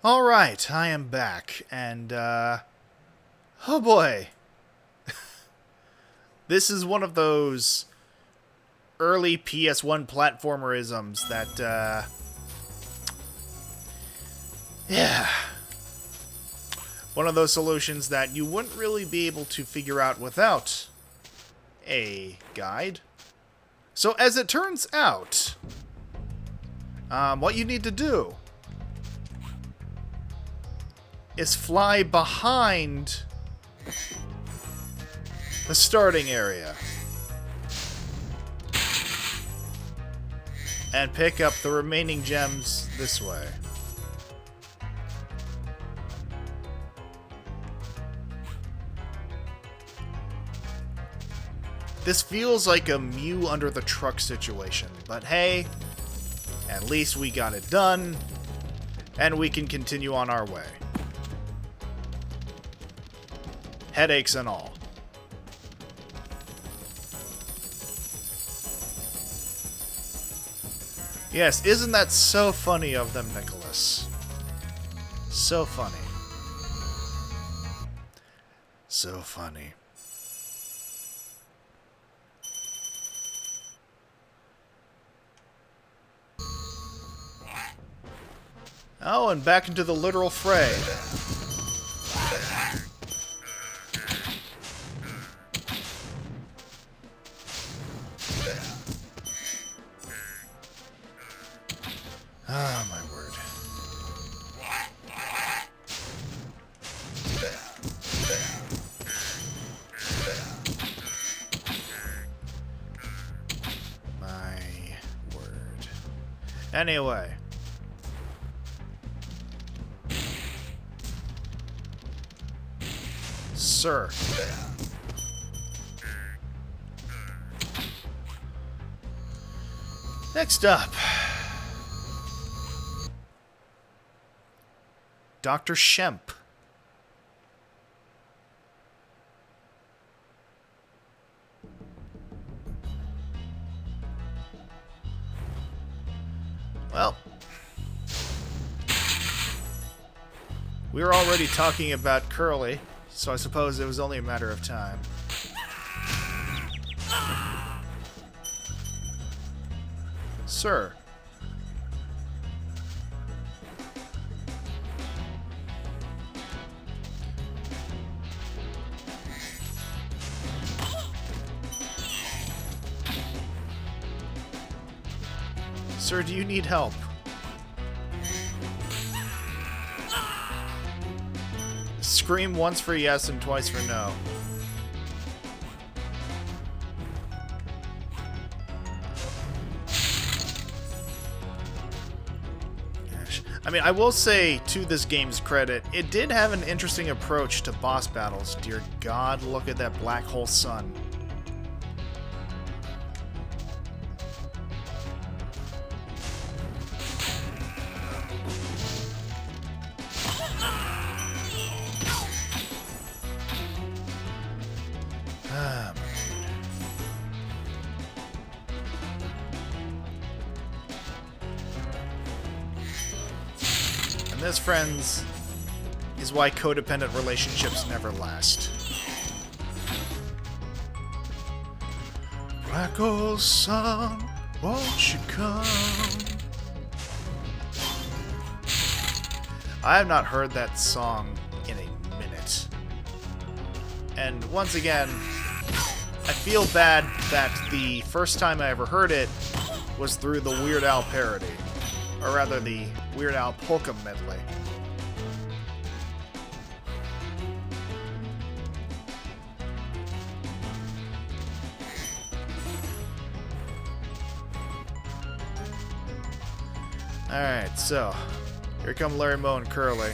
Speaker 2: Alright, I am back, and, oh boy. This is one of those early PS1 platformerisms that, yeah. One of those solutions that you wouldn't really be able to figure out without a guide. So, as it turns out, what you need to do is fly behind the starting area and pick up the remaining gems this way. This feels like a Mew under the truck situation, but hey, at least we got it done, and we can continue on our way. Headaches and all. Yes, isn't that so funny of them, Nicholas? So funny. So funny. Oh, and back into the literal fray. Anyway. Sir. Next up. Dr. Shemp. Well, we were already talking about Curly, so I suppose it was only a matter of time. Sir. Sir, do you need help? Scream once for yes and twice for no. I mean, I will say, to this game's credit, it did have an interesting approach to boss battles. Dear God, look at that black hole sun. And this, friends, is why codependent relationships never last. Black hole sun, won't you come? I have not heard that song in a minute. And once again, I feel bad that the first time I ever heard it was through the Weird Al parody. Or rather, the Weird Al polka medley. Alright, so here come Larry, Moe, and Curly.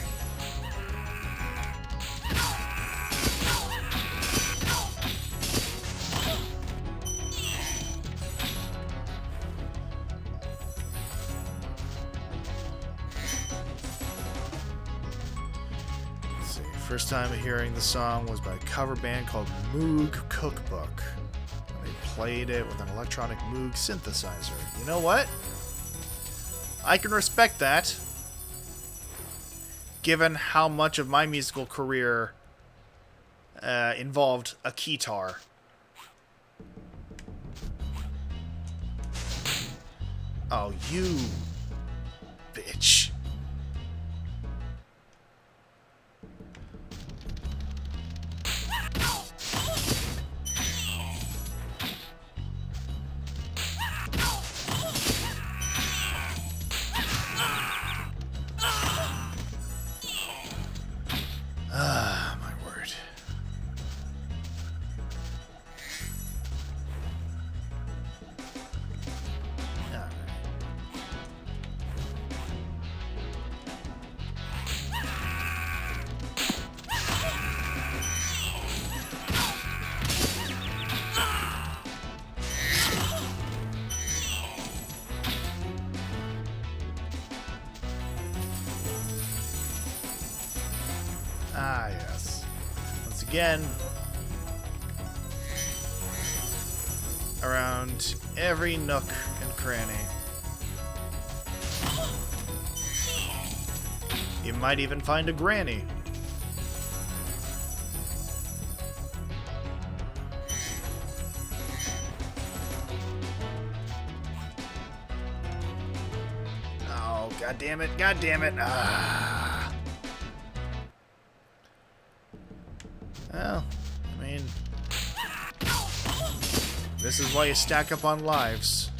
Speaker 2: Let's see, first time hearing the song was by a cover band called Moog Cookbook. They played it with an electronic Moog synthesizer. You know what? I can respect that, given how much of my musical career involved a keytar. Oh, you bitch. Ah, my word. Alright. Ah, yes. Once again, around every nook and cranny. You might even find a granny. Oh, god damn it, god damn it. Ah. Well, I mean, this is why you stack up on lives.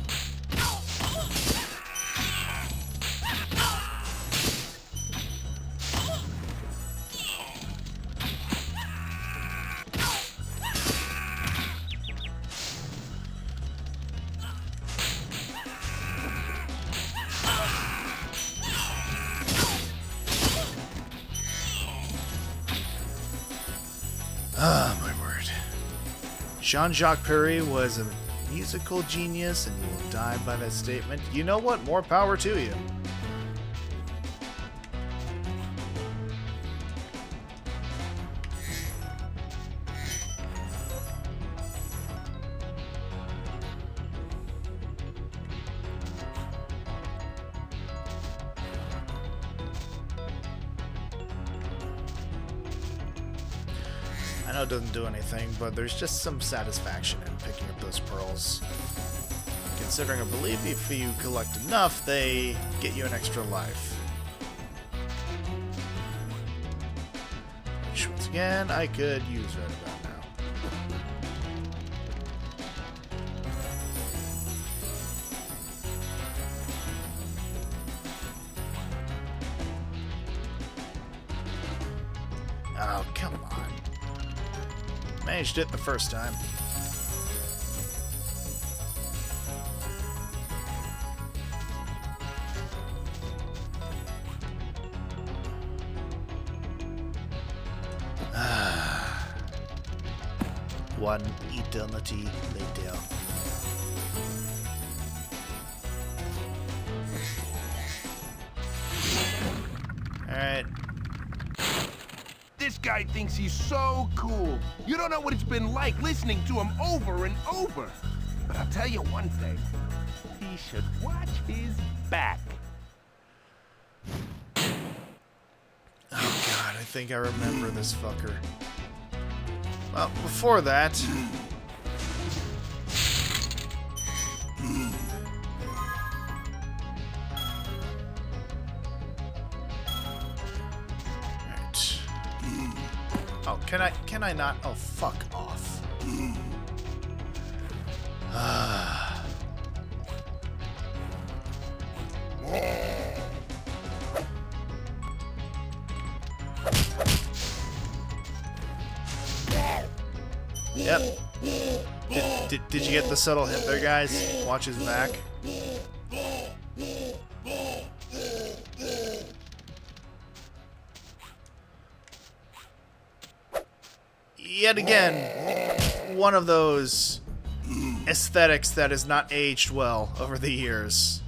Speaker 2: Ah, my word. Jean-Jacques Perry was a musical genius, and you will die by that statement. You know what? More power to you. I know it doesn't do anything, but there's just some satisfaction in picking up those pearls. Considering, I believe if you collect enough, they get you an extra life. Which, once again, I could use right about now. Oh, come on. Managed it the first time. One eternity later. Alright.
Speaker 3: This guy thinks he's so cool. You don't know what it's been like listening to him over and over. But I'll tell you one thing. He should watch his back.
Speaker 2: Oh god, I think I remember this fucker. Well, before that... Alright. Oh, can I not? Oh, fuck off. Yep. Did you get the subtle hint there, guys? Watch his back. Yet again, one of those aesthetics that has not aged well over the years.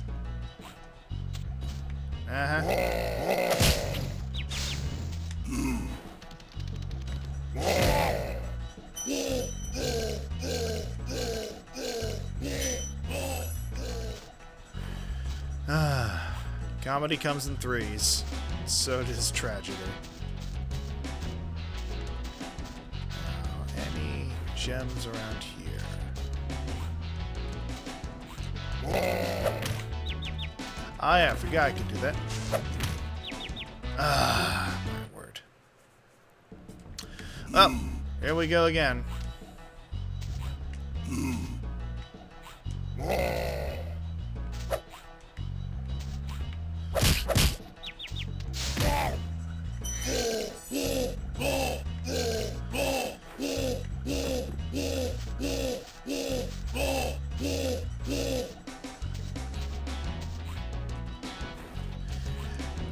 Speaker 2: Comedy comes in threes. So does tragedy. Now, any gems around here? Oh yeah, I forgot I could do that. Ah, my word. Oh, here we go again.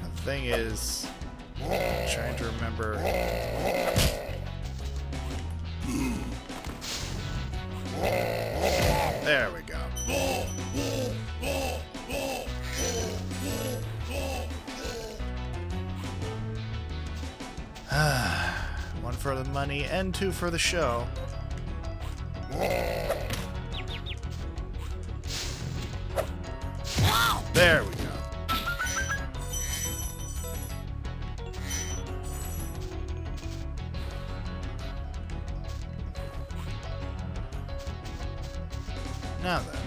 Speaker 2: The thing is, I'm trying to remember. There we go. One for the money and two for the show. There we go. Now then.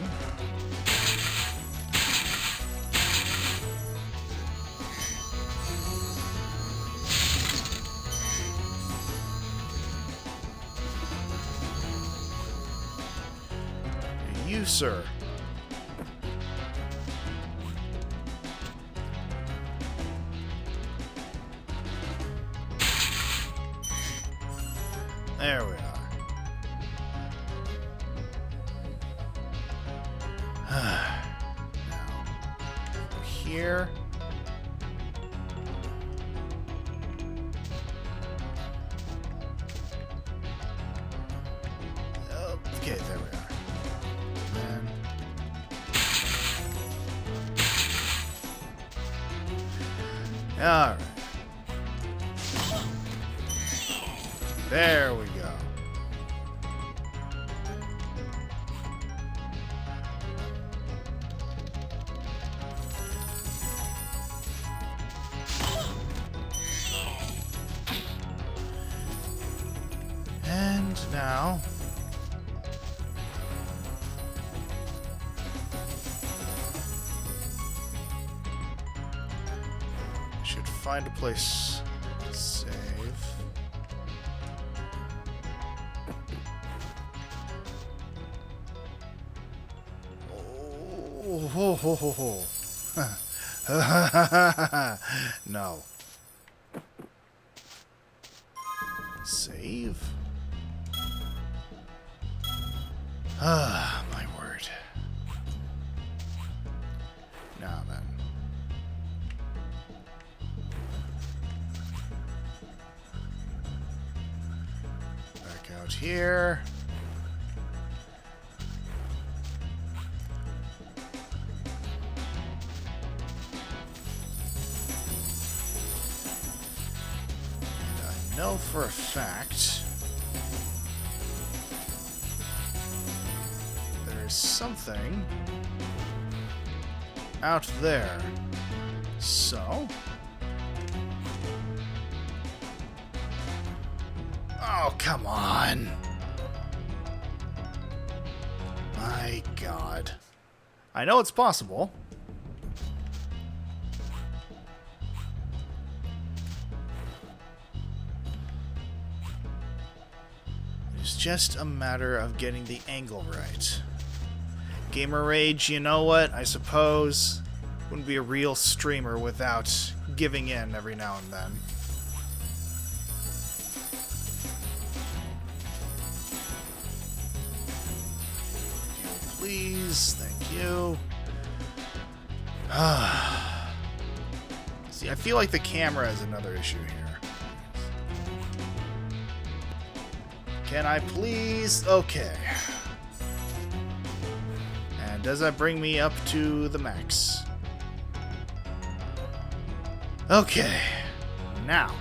Speaker 2: You, sir. There we are. Now, here. Okay, there we are. And alright. There we go. And now I should find a place to save. Oh, ho, ho, ho, ho. No. Save? Ah, my word. Now then. Back out here. And I know for a fact there's something out there. So, oh, come on. My God. I know it's possible. It's just a matter of getting the angle right. Gamer Rage, you know what? I suppose wouldn't be a real streamer without giving in every now and then. Please, thank you. See, I feel like the camera is another issue here. Can I please? Okay. And does that bring me up to the max? Okay. Now.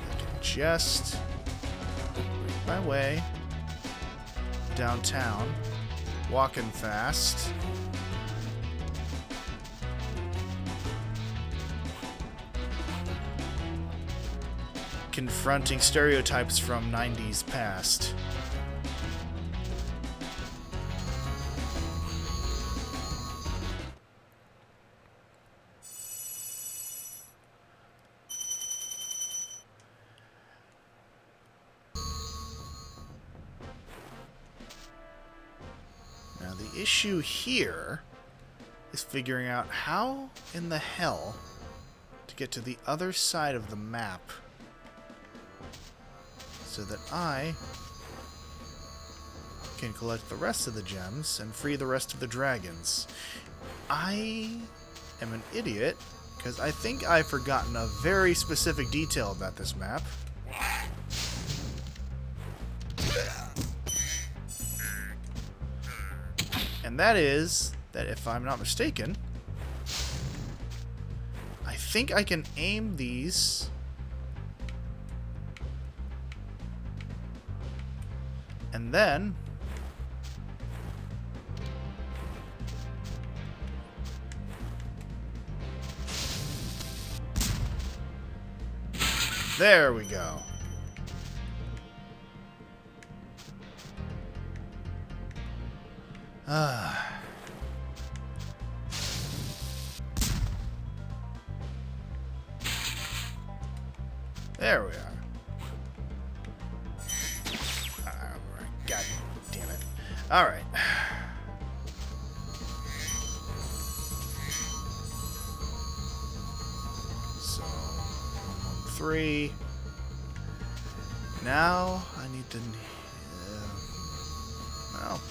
Speaker 2: I can just make my way downtown, walking fast. Confronting stereotypes from 90s past. Now the issue here is figuring out how in the hell to get to the other side of the map so that I can collect the rest of the gems and free the rest of the dragons. I am an idiot because I think I've forgotten a very specific detail about this map. And that is that if I'm not mistaken, I think I can aim these and then there we go. There we are. God damn it. Alright. So, 3. Now, I need to... well...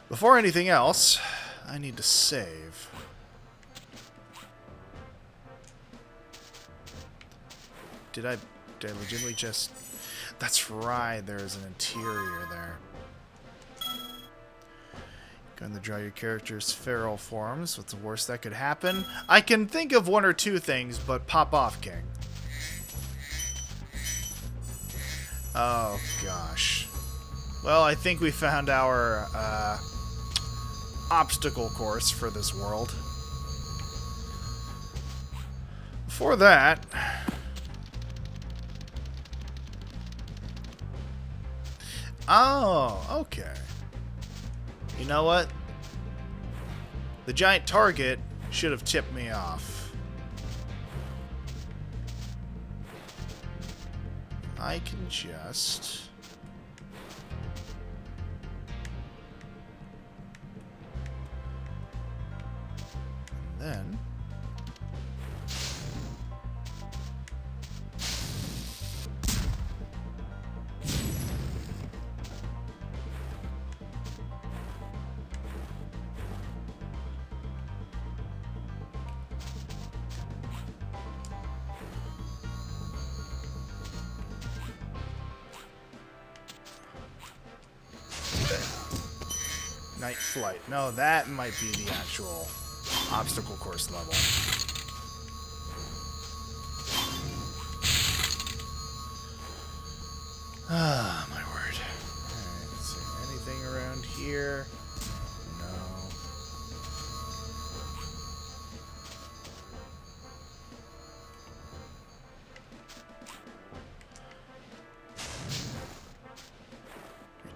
Speaker 2: Before anything else, I need to save. Did I legitimately just... That's right, there's an interior there. Going to draw your character's feral forms. What's the worst that could happen? I can think of one or two things, but pop off, King. Oh, gosh. Well, I think we found our obstacle course for this world. Before that... Oh, okay. You know what? The giant target should have tipped me off. I can just... Then... Night Flight. No, that might be the actual obstacle course level. Ah, my word. Alright, let's see. Anything around here? No.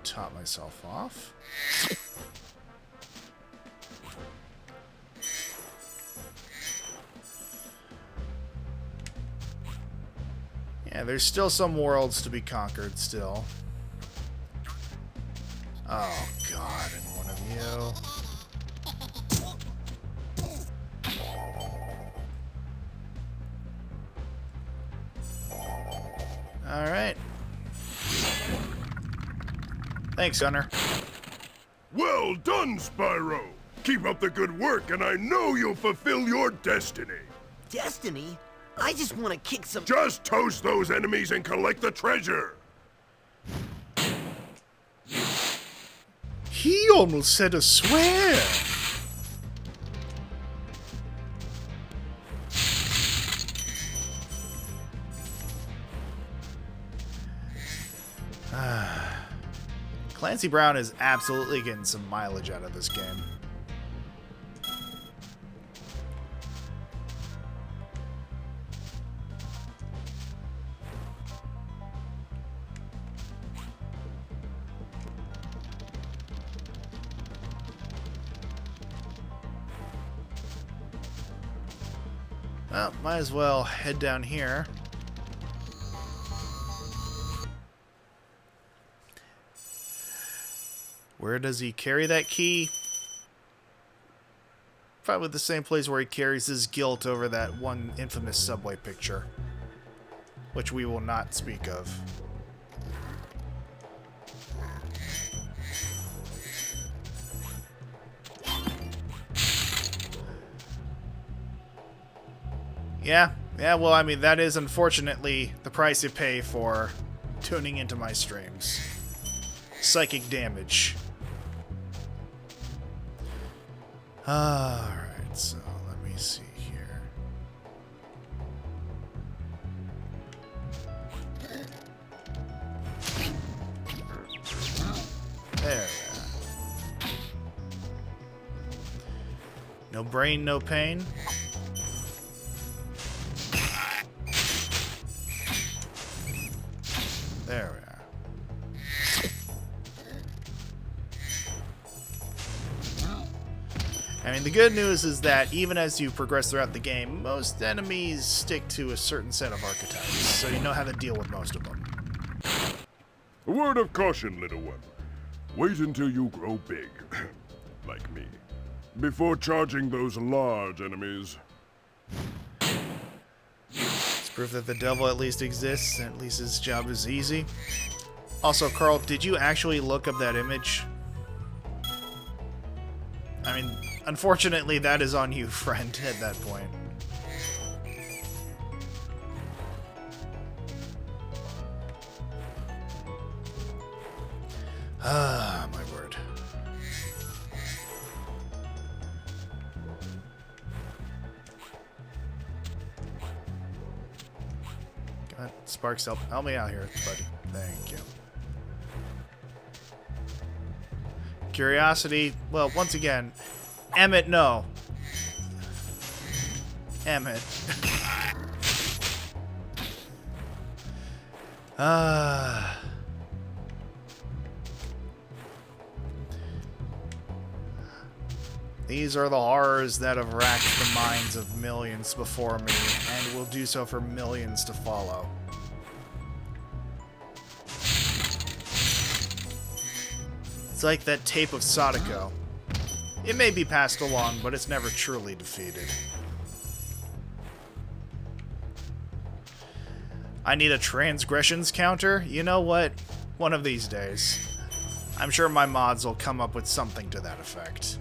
Speaker 2: Top myself off. Yeah, there's still some worlds to be conquered still. Oh god, and one of you. Alright. Thanks, Gunner.
Speaker 3: Well done, Spyro! Keep up the good work, and I know you'll fulfill your destiny.
Speaker 5: Destiny? I just want to kick some...
Speaker 3: Just toast those enemies and collect the treasure!
Speaker 2: He almost said a swear! Clancy Brown is absolutely getting some mileage out of this game. Well, might as well head down here. Where does he carry that key? Probably the same place where he carries his guilt over that one infamous subway picture, which we will not speak of. Yeah, well, I mean, that is unfortunately the price you pay for tuning into my streams. Psychic damage. Alright, so let me see here. There we are. No brain, no pain. There we are. I mean, the good news is that even as you progress throughout the game, most enemies stick to a certain set of archetypes, so you know how to deal with most of them.
Speaker 3: A word of caution, little one. Wait until you grow big, like me, before charging those large enemies.
Speaker 2: It's proof that the devil at least exists, and at least his job is easy. Also, Carl, did you actually look up that image? I mean, unfortunately, that is on you, friend, at that point. Ah, my word. God, Sparks, help me out here, buddy. Thank you. Curiosity, well, once again, Emmett, no. Emmett. These are the horrors that have racked the minds of millions before me, and will do so for millions to follow. It's like that tape of Sadako. It may be passed along, but it's never truly defeated. I need a transgressions counter? You know what? One of these days. I'm sure my mods will come up with something to that effect.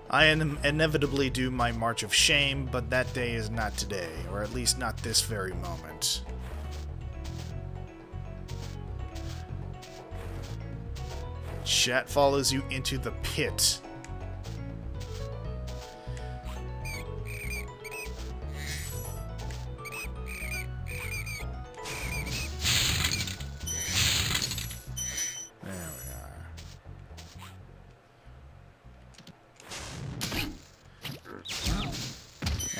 Speaker 2: I inevitably do my March of Shame, but that day is not today, or at least not this very moment. Chat follows you into the pit. There we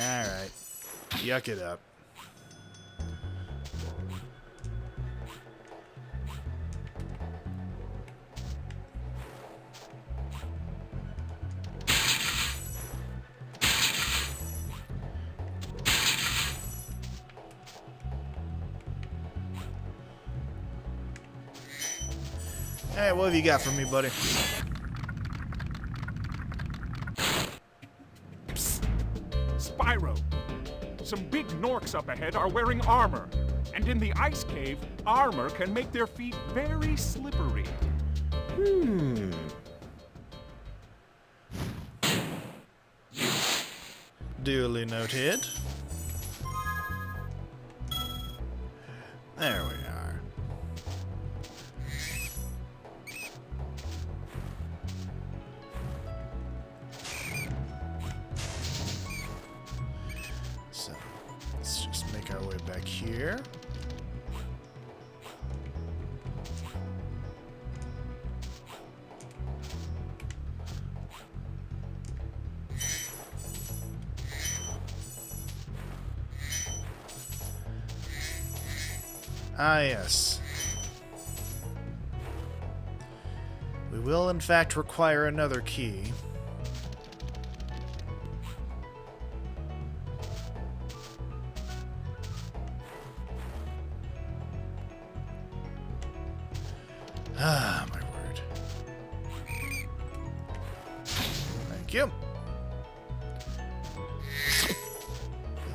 Speaker 2: are. Alright. Yuck it up. Hey, what have you got for me, buddy?
Speaker 6: Psst. Spyro. Some big Norks up ahead are wearing armor. And in the ice cave, armor can make their feet very slippery.
Speaker 2: Duly noted. There we are. So, let's just make our way back here. Ah, yes. We will, in fact, require another key. Ah, my word. Thank you.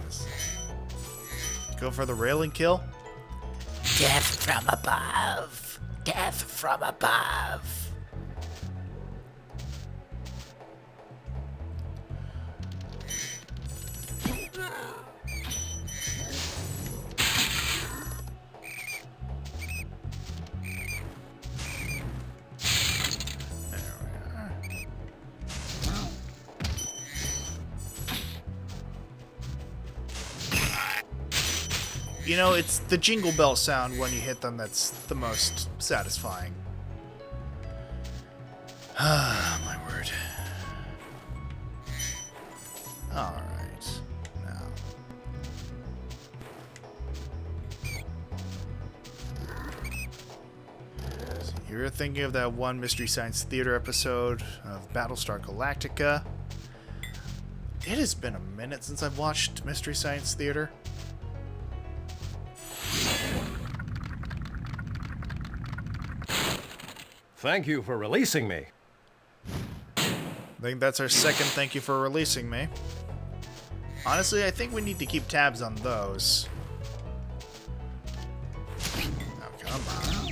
Speaker 2: Yes. Go for the railing kill.
Speaker 5: Death from above. Death from above.
Speaker 2: You know, it's the jingle bell sound when you hit them that's the most satisfying. Ah, my word. Alright. Now. So you're thinking of that one Mystery Science Theater episode of Battlestar Galactica. It has been a minute since I've watched Mystery Science Theater.
Speaker 12: Thank you for releasing me.
Speaker 2: I think that's our second thank you for releasing me. Honestly, I think we need to keep tabs on those. Oh, come on.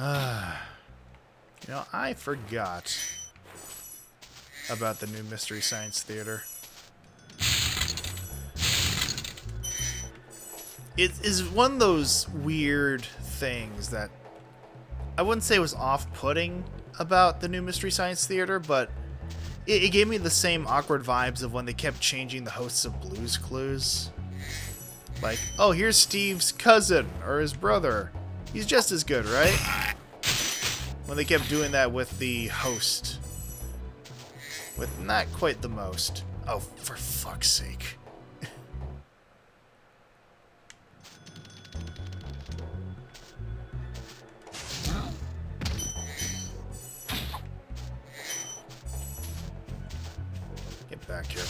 Speaker 2: You know, I forgot about the new Mystery Science Theater. It is one of those weird things that I wouldn't say was off-putting about the new Mystery Science Theater, but it gave me the same awkward vibes of when they kept changing the hosts of Blue's Clues. Like, oh, here's Steve's cousin, or his brother. He's just as good, right? When they kept doing that with the host. With not quite the most. Oh, for fuck's sake. Get back here.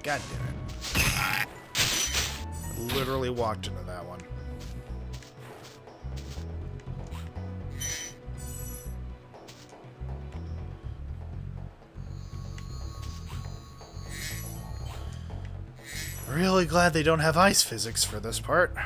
Speaker 2: God damn it. I literally walked into that one. Really glad they don't have ice physics for this part.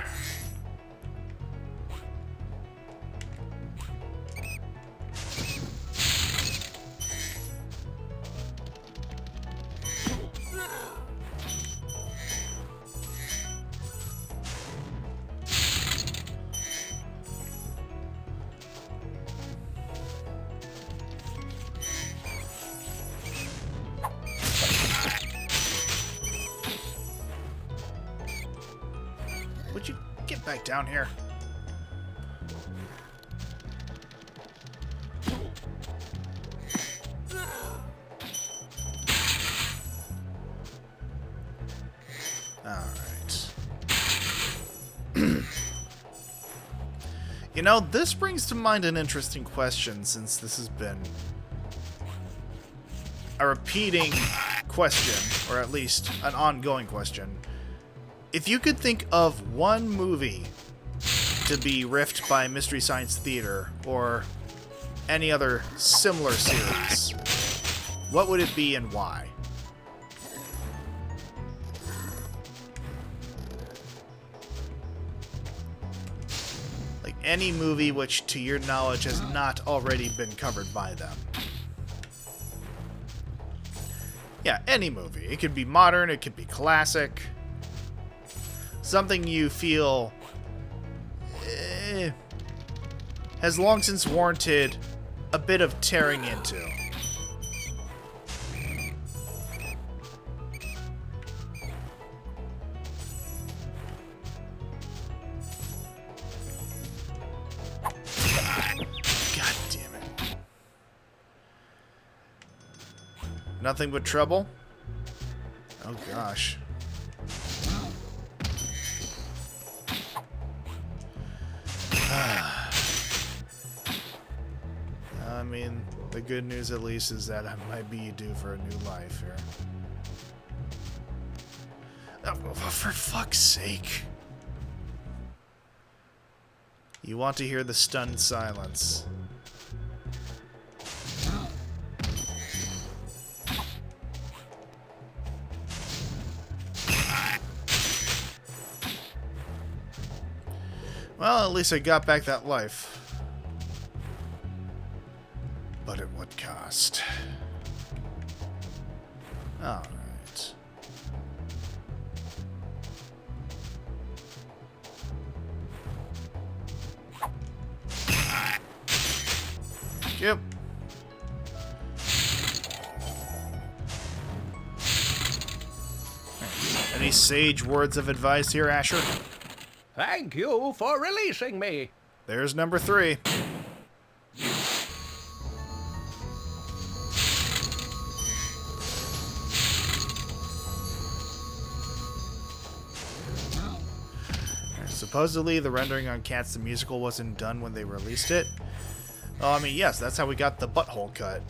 Speaker 2: Would you get back down here? Alright. You know, this brings to mind an interesting question, since this has been a repeating question, or at least an ongoing question. If you could think of one movie to be riffed by Mystery Science Theater or any other similar series, what would it be and why? Like any movie which, to your knowledge, has not already been covered by them. Yeah, any movie. It could be modern, it could be classic. Something you feel has long since warranted a bit of tearing into. God damn it. Nothing but trouble? Oh gosh. I mean, the good news at least is that I might be due for a new life here. Oh, for fuck's sake. You want to hear the stunned silence. Well, at least I got back that life. But at what cost? Alright. Yep. Any sage words of advice here, Asher?
Speaker 4: Thank you for releasing me.
Speaker 2: There's number 3. Supposedly, the rendering on Cats the Musical wasn't done when they released it. Oh, I mean, yes, that's how we got the butthole cut.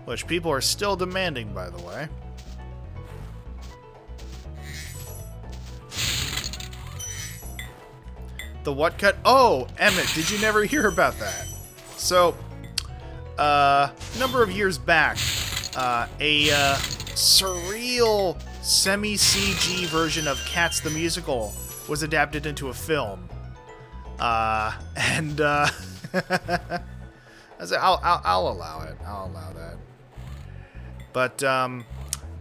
Speaker 2: which people are still demanding, by the way. The what cut? Oh, Emmett, did you never hear about that? So, a number of years back, a surreal semi-CG version of Cats the Musical was adapted into a film. I said, I'll allow it. I'll allow that. But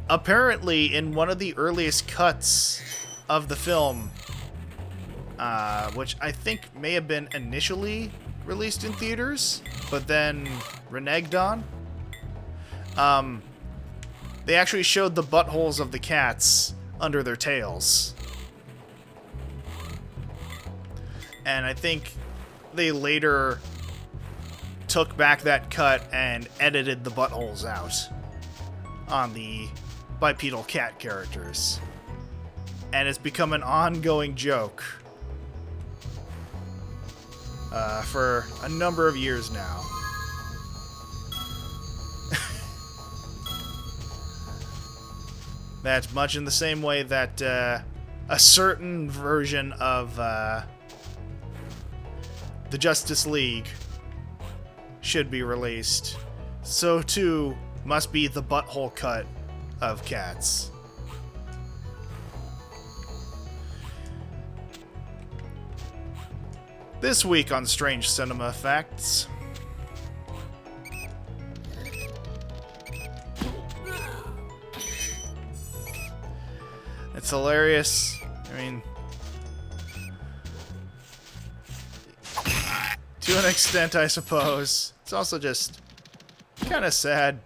Speaker 2: apparently, in one of the earliest cuts of the film, which I think may have been initially released in theaters, but then reneged on, they actually showed the buttholes of the cats under their tails. And I think they later took back that cut and edited the buttholes out on the bipedal cat characters. And it's become an ongoing joke for a number of years now. That's much in the same way that a certain version of the Justice League should be released, so too must be the butthole cut of Cats. This week on Strange Cinema Facts. It's hilarious. I mean, to an extent, I suppose. It's also just kind of sad.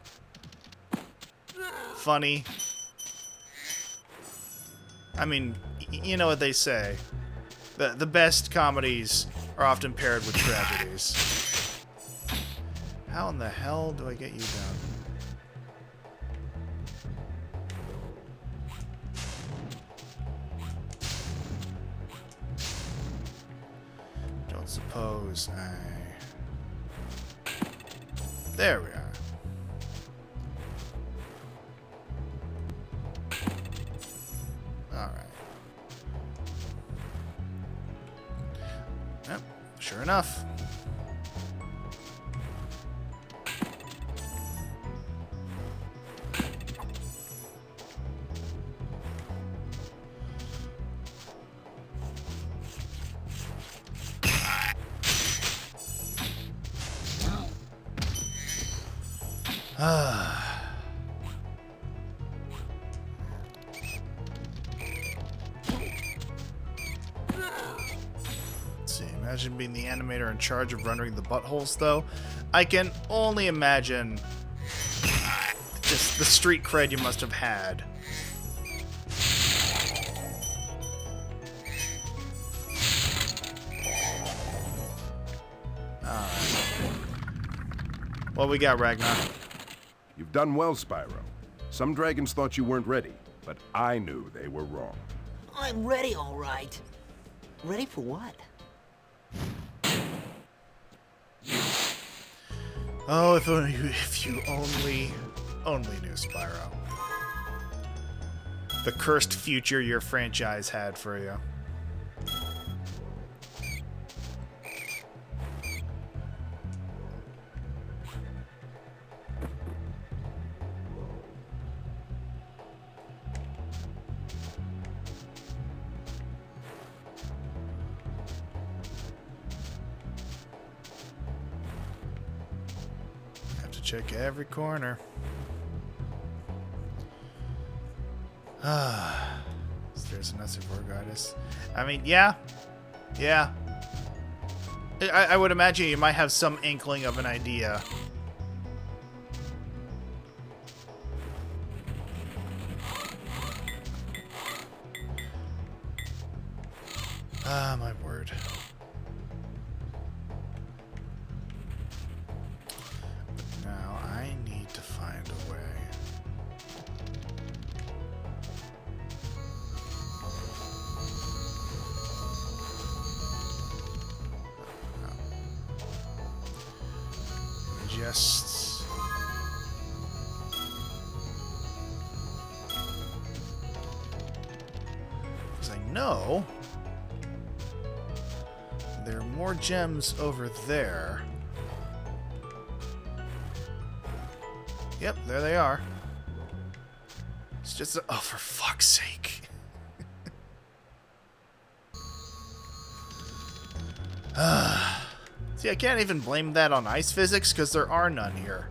Speaker 2: Funny. I mean, you know what they say. The best comedies are often paired with tragedies. How in the hell do I get you down? Don't suppose I... There we are. Alright. Yep, sure enough. Let's see, imagine being the animator in charge of rendering the buttholes, though. I can only imagine just the street cred you must have had. What we got, Ragnar?
Speaker 3: You've done well, Spyro. Some dragons thought you weren't ready, but I knew they were wrong.
Speaker 5: I'm ready, all right. Ready for what?
Speaker 2: Oh, if you only knew, Spyro. The cursed future your franchise had for you. Check every corner. There's an Vorgatis. I mean, yeah. I would imagine you might have some inkling of an idea. Ah, my word. Now I need to find a way. Just know there are more gems over there. Yep, there they are. It's just oh, for fuck's sake. See, I can't even blame that on ice physics because there are none here.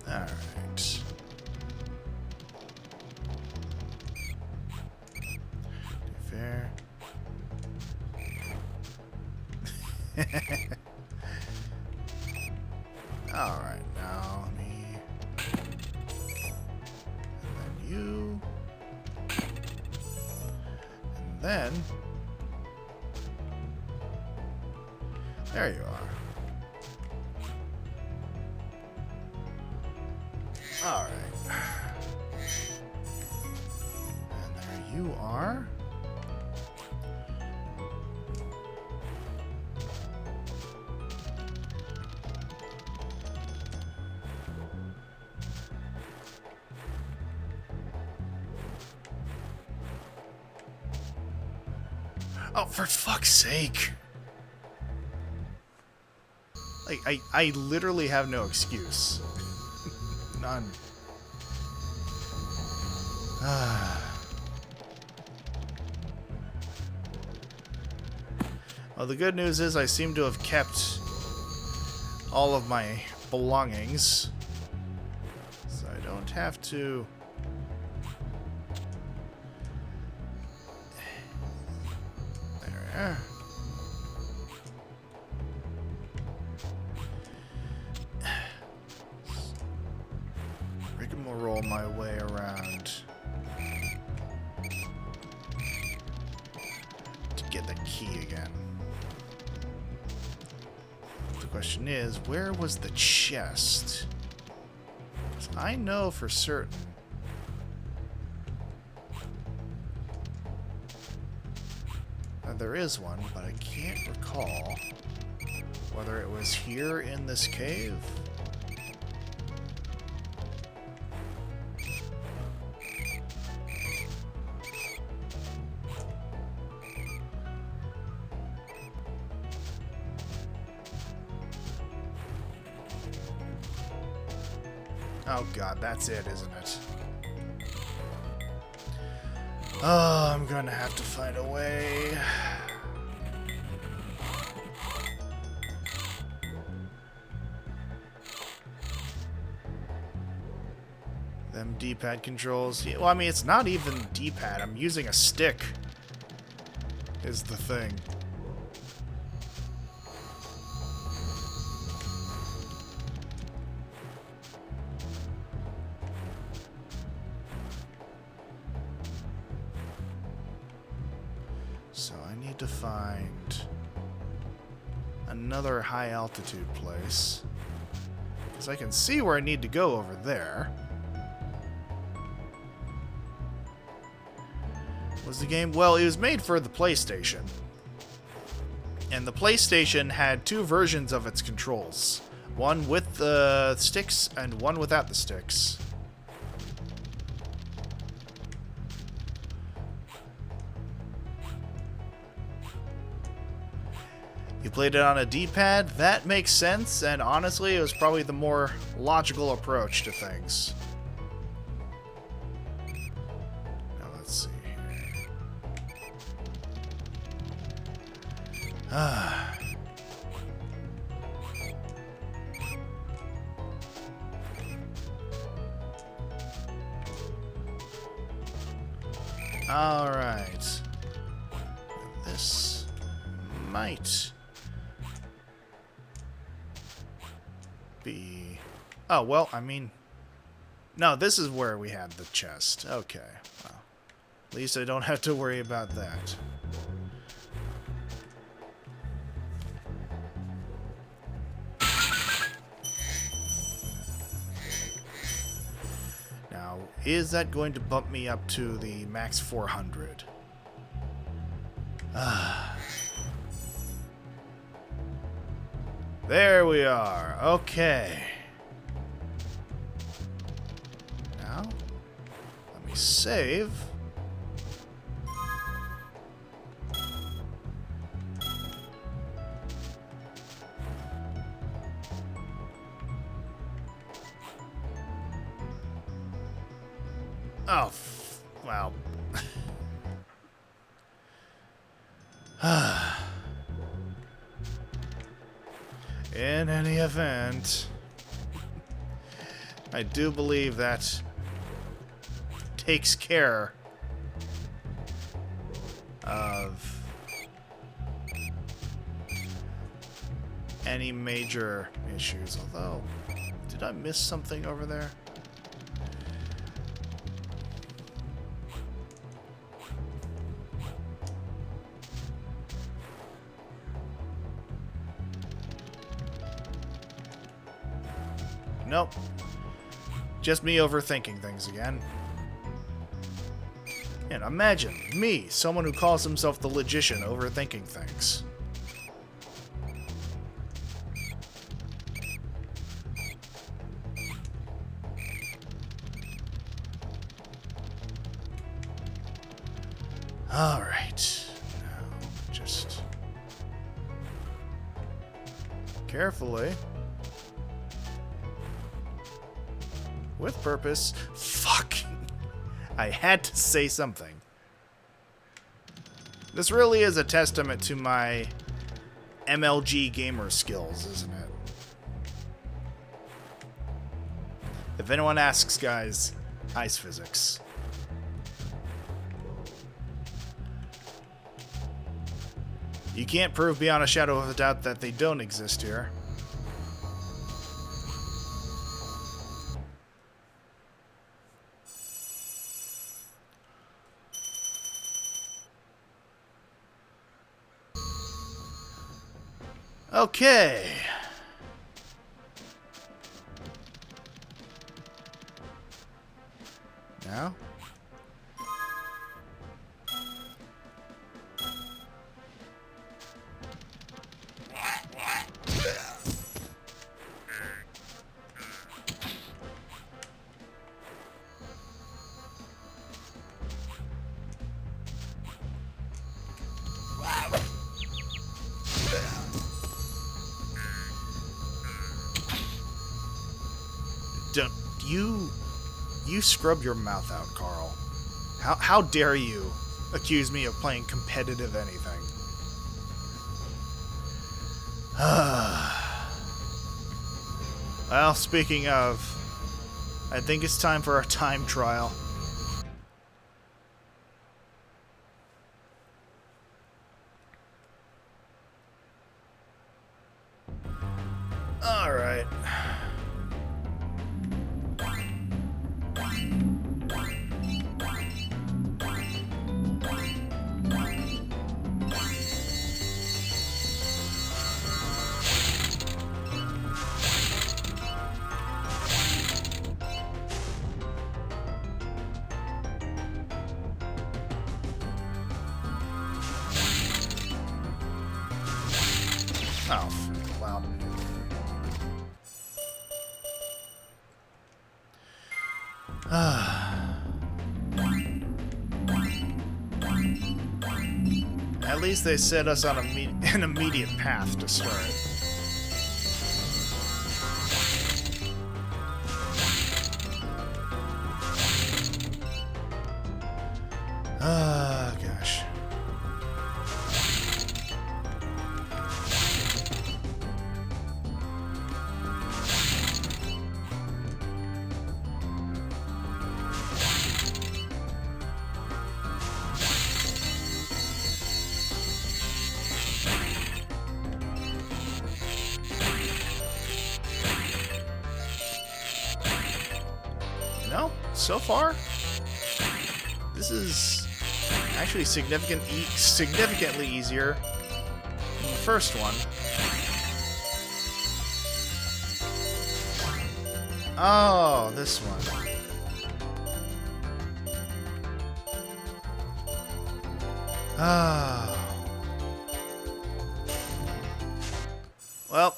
Speaker 2: Alright. Fair. Alright, now let me... And then you... And then... There you are. Alright. And there you are. Oh, for fuck's sake. Like, I literally have no excuse. None. Well, the good news is I seem to have kept all of my belongings. So I don't have to... There we are. Roll my way around to get the key again. The question is, where was the chest? 'Cause I know for certain that there is one, but I can't recall whether it was here in this cave. Oh god, that's it, isn't it? Oh, I'm gonna have to find a way. Them D-pad controls. Yeah, well, I mean, it's not even D-pad. I'm using a stick. Is the thing. So I need to find another high altitude place. Because I can see where I need to go over there. Was the game... Well, it was made for the PlayStation. And the PlayStation had two versions of its controls. One with the sticks and one without the sticks. You played it on a D-pad? That makes sense, and honestly, it was probably the more logical approach to things. Now, let's see here. Alright. This might be Oh, well, I mean... No, this is where we had the chest. Okay. Well, at least I don't have to worry about that. Now, is that going to bump me up to the max 400? There we are. Okay. Now, let me save. Oh, wow. In any event, I do believe that takes care of any major issues. Although, did I miss something over there? Nope. Just me overthinking things again. And imagine me, someone who calls himself the Logician, overthinking things. Alright. Now, just... carefully. With purpose. Fuck. I had to say something. This really is a testament to my MLG gamer skills, isn't it? If anyone asks, guys, ice physics. You can't prove beyond a shadow of a doubt that they don't exist here. Okay. Now. Don't you scrub your mouth out, Carl. How dare you accuse me of playing competitive anything? Well, speaking of, I think it's time for our time trial. All right. Oh, wow. At least they set us on an immediate path to start. Gosh. Well, so far, this is actually significantly easier than the first one. Oh, this one. Ah. Well.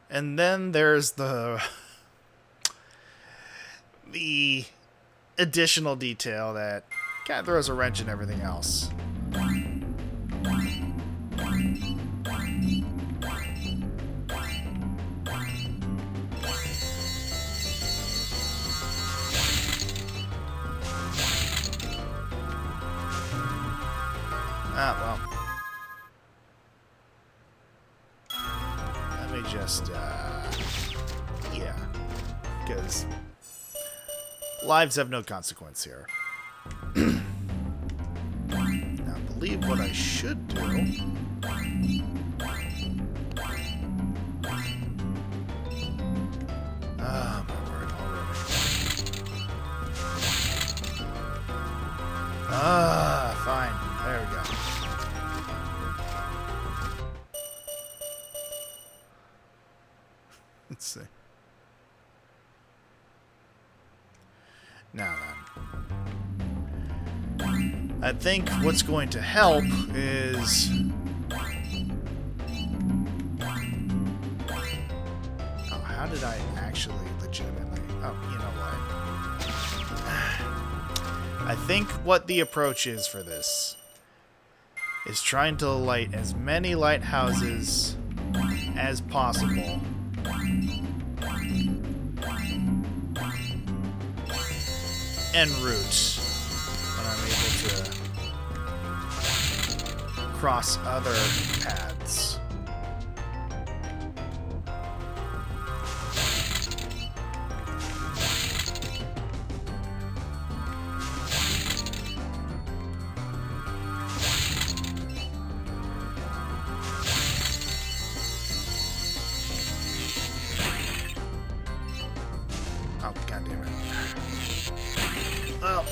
Speaker 2: And then there's the additional detail that kind of throws a wrench in everything else. Ah, well. Let me just, yeah. Because lives have no consequence here. Now, I believe what I should do... Ah, my word, already. Ah, fine. There we go. Let's see. Now then. I think what's going to help is... Oh, how did I actually legitimately... Oh, you know what? I think what the approach is for this is trying to light as many lighthouses as possible. En route when I'm able to cross other paths. Oh, goddammit. Well.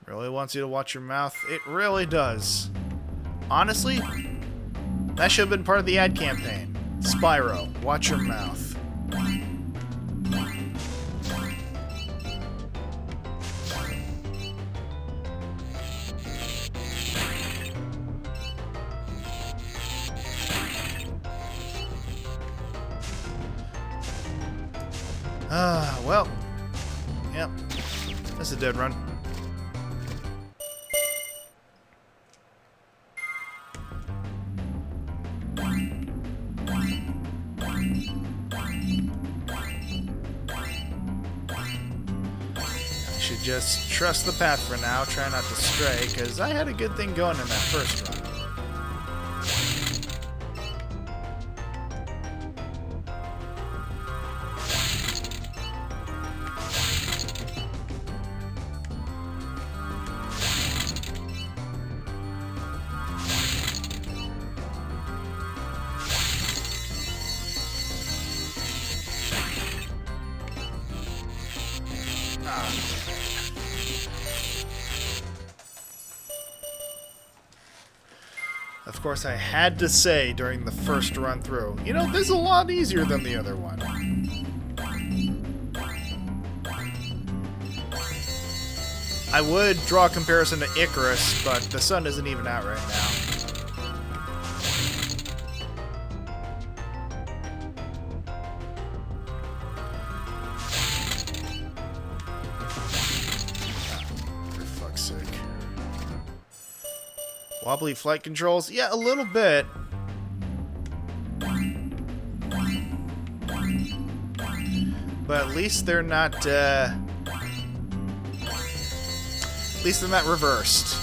Speaker 2: Really wants you to watch your mouth. It really does. Honestly, that should have been part of the ad campaign. Spyro, watch your mouth. Well. Yep. That's a dead run. I should just trust the path for now, try not to stray, because I had a good thing going in that first run. Of course, I had to say during the first run through, you know, this is a lot easier than the other one. I would draw a comparison to Icarus, but the sun isn't even out right now. Wobbly flight controls? Yeah, a little bit. But at least they're not, at least they're not reversed.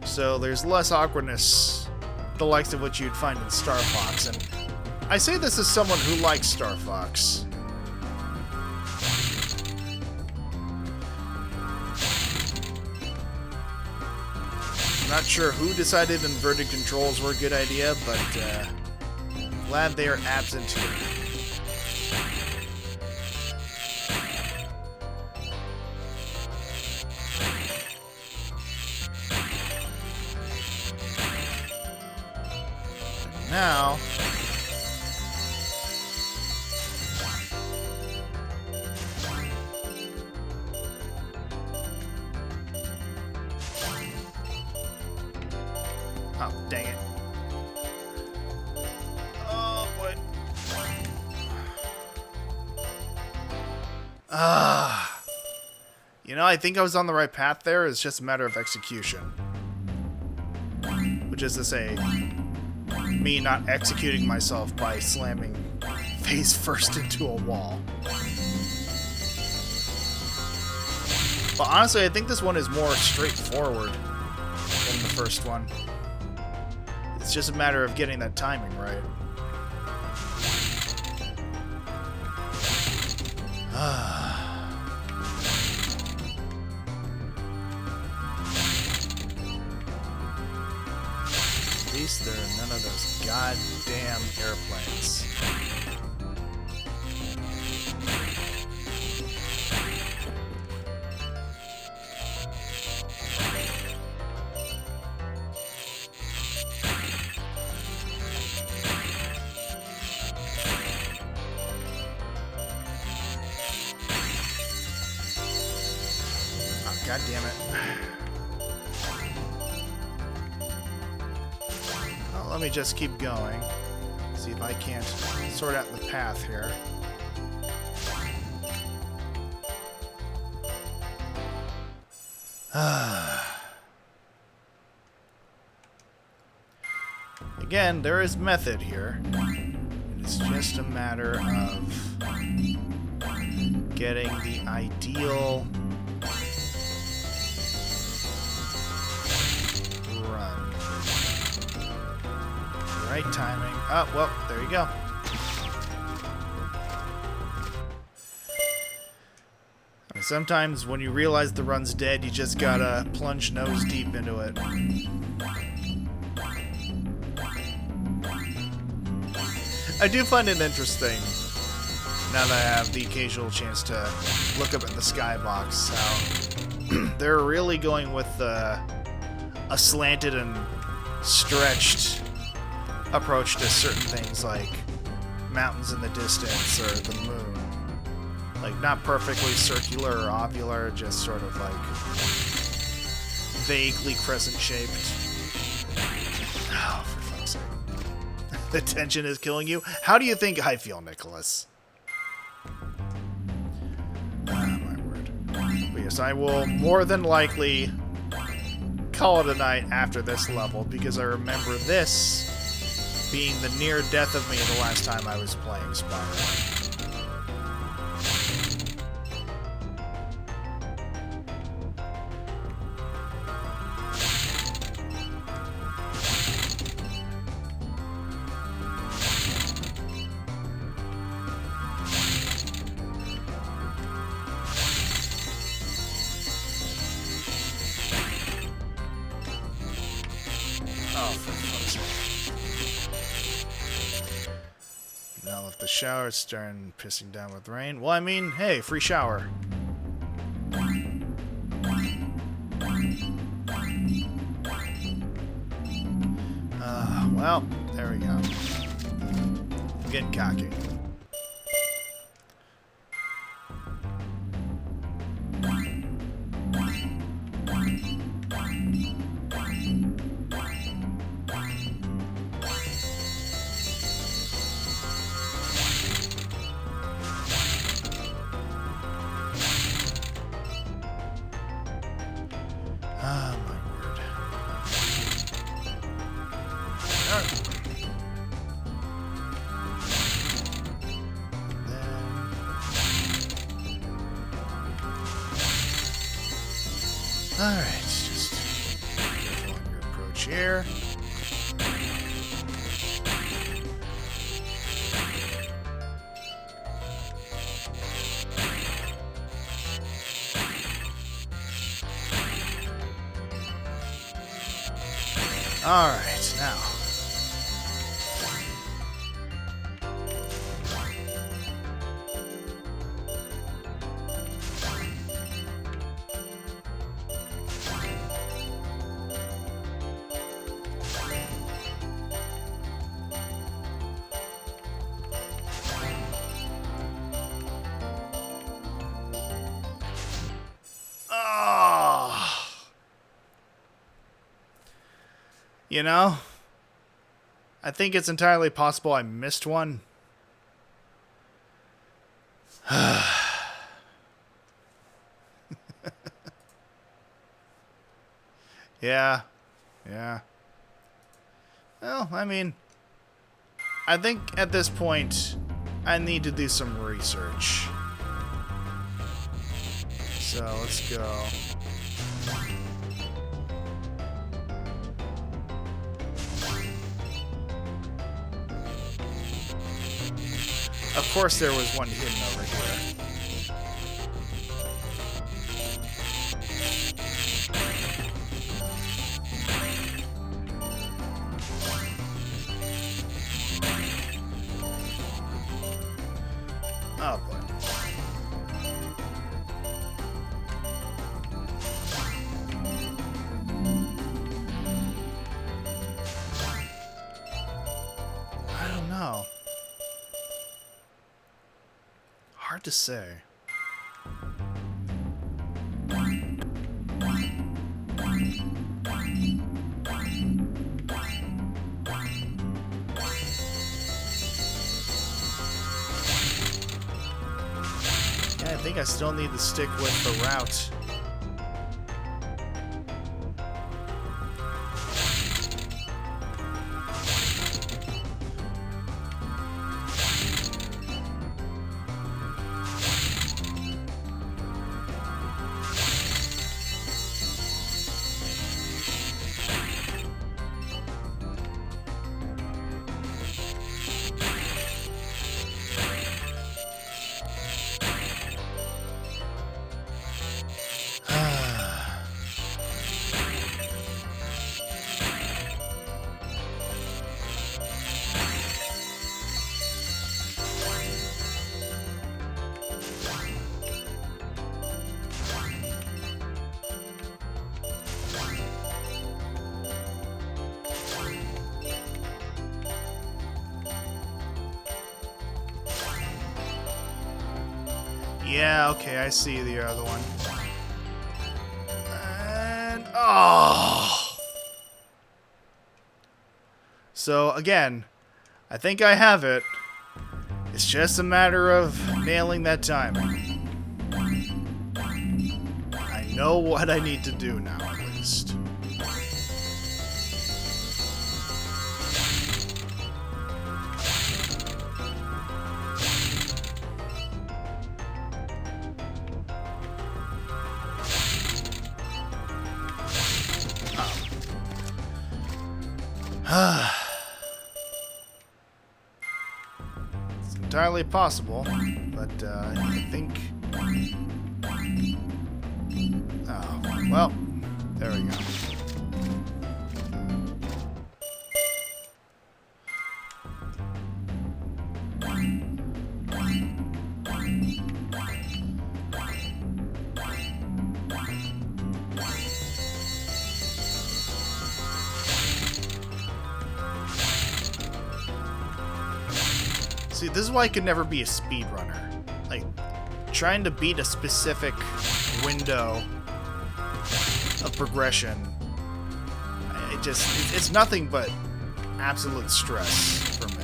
Speaker 2: So there's less awkwardness, the likes of what you'd find in Star Fox. And I say this as someone who likes Star Fox. not sure who decided inverted controls were a good idea, but glad they are absent here. And now... Oh, dang it. Oh, boy. You know, I think I was on the right path there. It's just a matter of execution. Which is to say, me not executing myself by slamming face first into a wall. But honestly, I think this one is more straightforward than the first one. It's just a matter of getting that timing right. At least there are none of those goddamn airplanes. God damn it. Well, let me just keep going. See if I can't sort out the path here. Again, there is method here. It is just a matter of getting the ideal run. Right timing. Oh, well, there you go. I mean, sometimes when you realize the run's dead, you just gotta plunge nose deep into it. I do find it interesting, now that I have the occasional chance to look up at the skybox, how they're really going with a slanted and stretched approach to certain things like mountains in the distance or the moon. Like, not perfectly circular or ovular, just sort of like vaguely crescent-shaped. Oh, for fuck's sake. The tension is killing you? How do you think I feel, Nicholas? Ah, my word. But yes, I will more than likely call it a night after this level, because I remember this being the near death of me the last time I was playing Spyro. Oh, for fuck's sake. Now if the shower's starting pissing down with rain. Well, I mean, hey, free shower. Well, there we go. I'm getting cocky. Ah, my word. Alright, just careful on your approach here. Alright, now. You know, I think it's entirely possible I missed one. Yeah. Well, I mean, I think at this point, I need to do some research. So, let's go. Of course there was one hidden over here. Oh boy. I don't know. Hard to say. Yeah, I think I still need to stick with the route. Yeah, okay, I see the other one. And... oh! So, again, I think I have it. It's just a matter of nailing that timing. I know what I need to do now, at least. It's entirely possible, but I think... oh, well, there we go. See, this is why I could never be a speedrunner. Like, trying to beat a specific window of progression, it's nothing but absolute stress for me.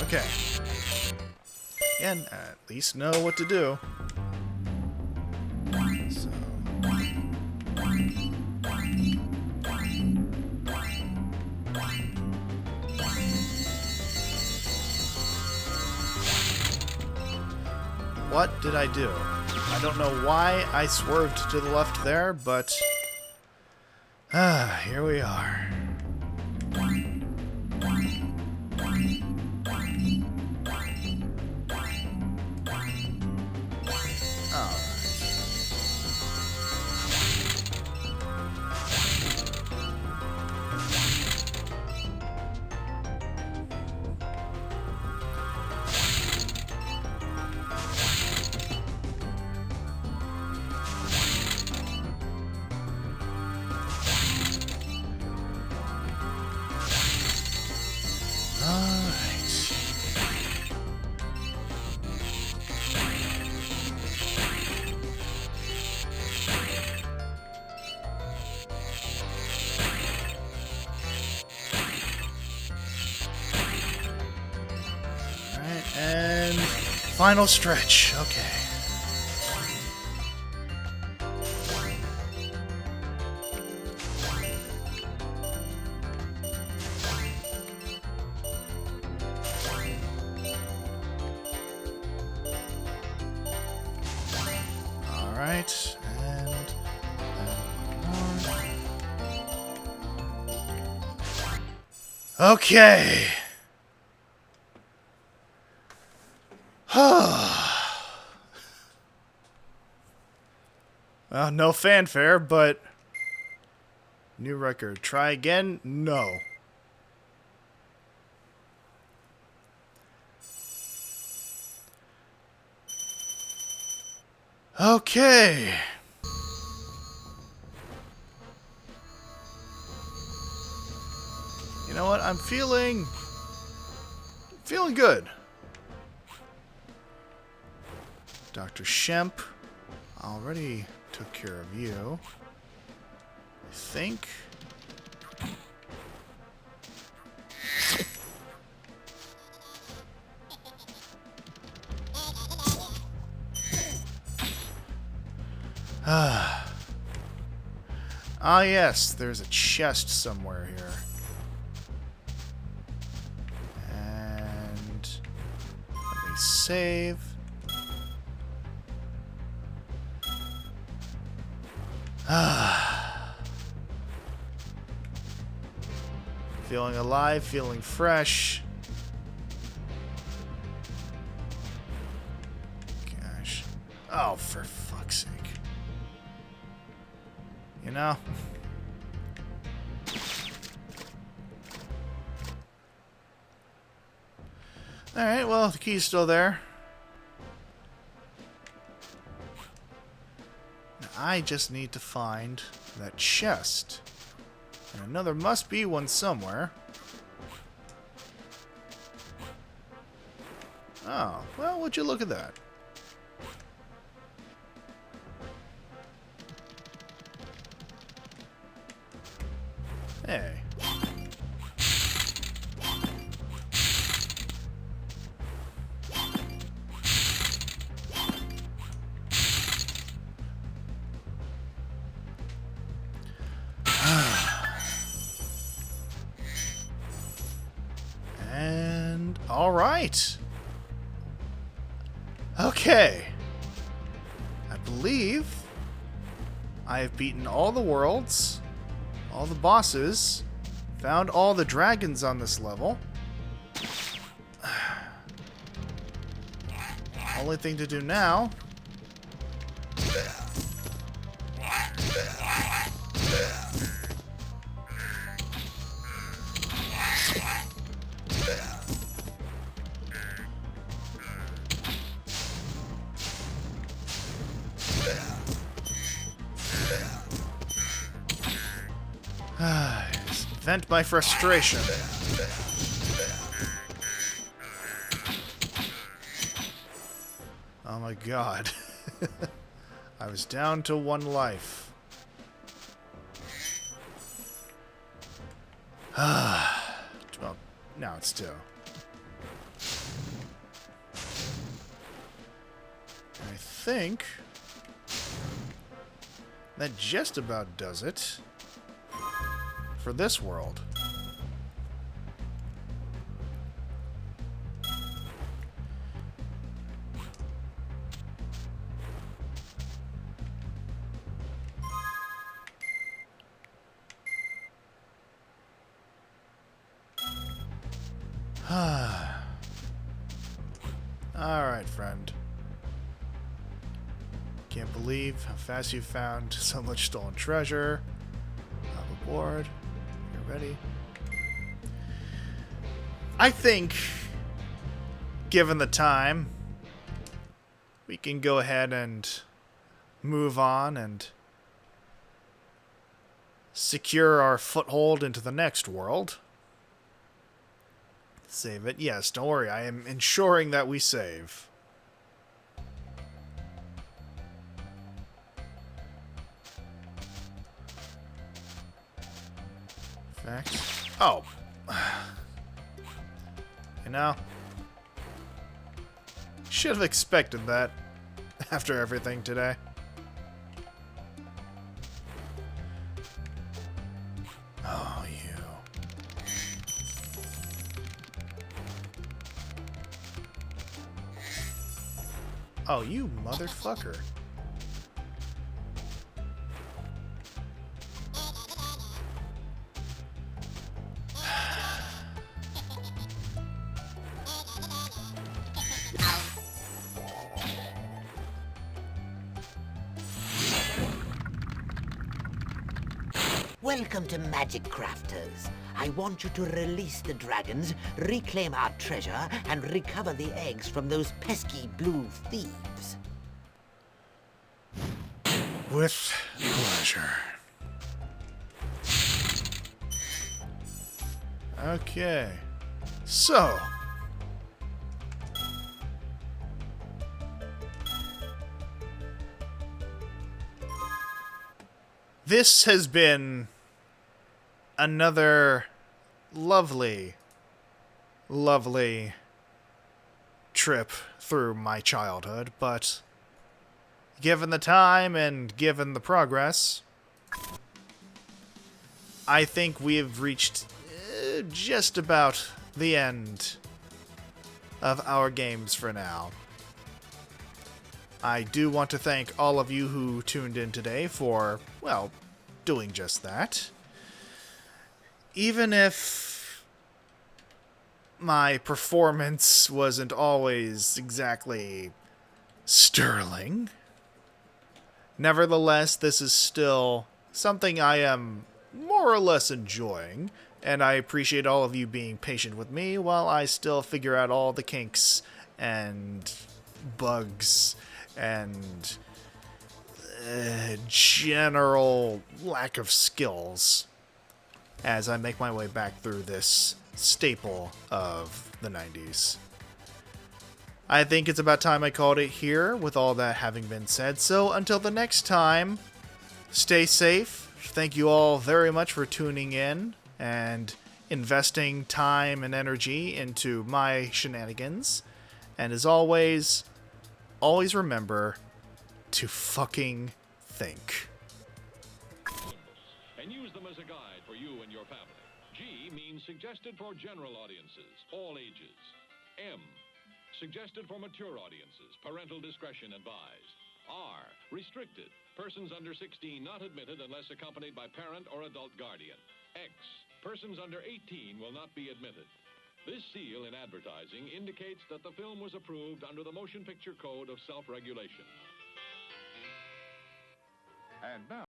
Speaker 2: Okay. And at least know what to do. So. What did I do? I don't know why I swerved to the left there, but Ah, here we are. And final stretch. Okay. All right. And okay. Well, no fanfare, but new record. Try again? No. Okay. You know what? I'm feeling good. Dr. Shemp already took care of you, I think. Ah, yes, there's a chest somewhere here. And let me save. Feeling alive, feeling fresh. Gosh. Oh, for fuck's sake. You know? Alright, well, the key's still there. I just need to find that chest. And I know there must be one somewhere. Oh, well, would you look at that? Hey. And all right. Okay. I believe I have beaten all the worlds, all the bosses, found all the dragons on this level. Only thing to do now is vent my frustration. Oh my god. I was down to 1 life. Well, now it's 2. I think that just about does it for this world. Alright, friend. Can't believe how fast you found so much stolen treasure. Hop aboard. You're ready. I think, given the time, we can go ahead and move on and secure our foothold into the next world. Save it. Yes, don't worry. I am ensuring that we save. Fact. Oh. You know, should have expected that after everything today. Oh, you. Oh, you motherfucker.
Speaker 5: Welcome to Magic Crafters. I want you to release the dragons, reclaim our treasure, and recover the eggs from those pesky blue thieves.
Speaker 2: With pleasure. Okay. So. This has been another lovely, lovely trip through my childhood, but given the time and given the progress, I think we have reached just about the end of our games for now. I do want to thank all of you who tuned in today for, well, doing just that. Even if my performance wasn't always exactly sterling, nevertheless, this is still something I am more or less enjoying, and I appreciate all of you being patient with me while I still figure out all the kinks and bugs and general lack of skills as I make my way back through this staple of the 90s. I think it's about time I called it here with all that having been said. So until the next time, stay safe. Thank you all very much for tuning in and investing time and energy into my shenanigans. And as always remember to fucking think.
Speaker 1: And use them as a guide for you and your family. G means suggested for general audiences, all ages. M, suggested for mature audiences, parental discretion advised. R, restricted, persons under 16 not admitted unless accompanied by parent or adult guardian. X, persons under 18 will not be admitted. This seal in advertising indicates that the film was approved under the Motion Picture Code of Self-Regulation. And now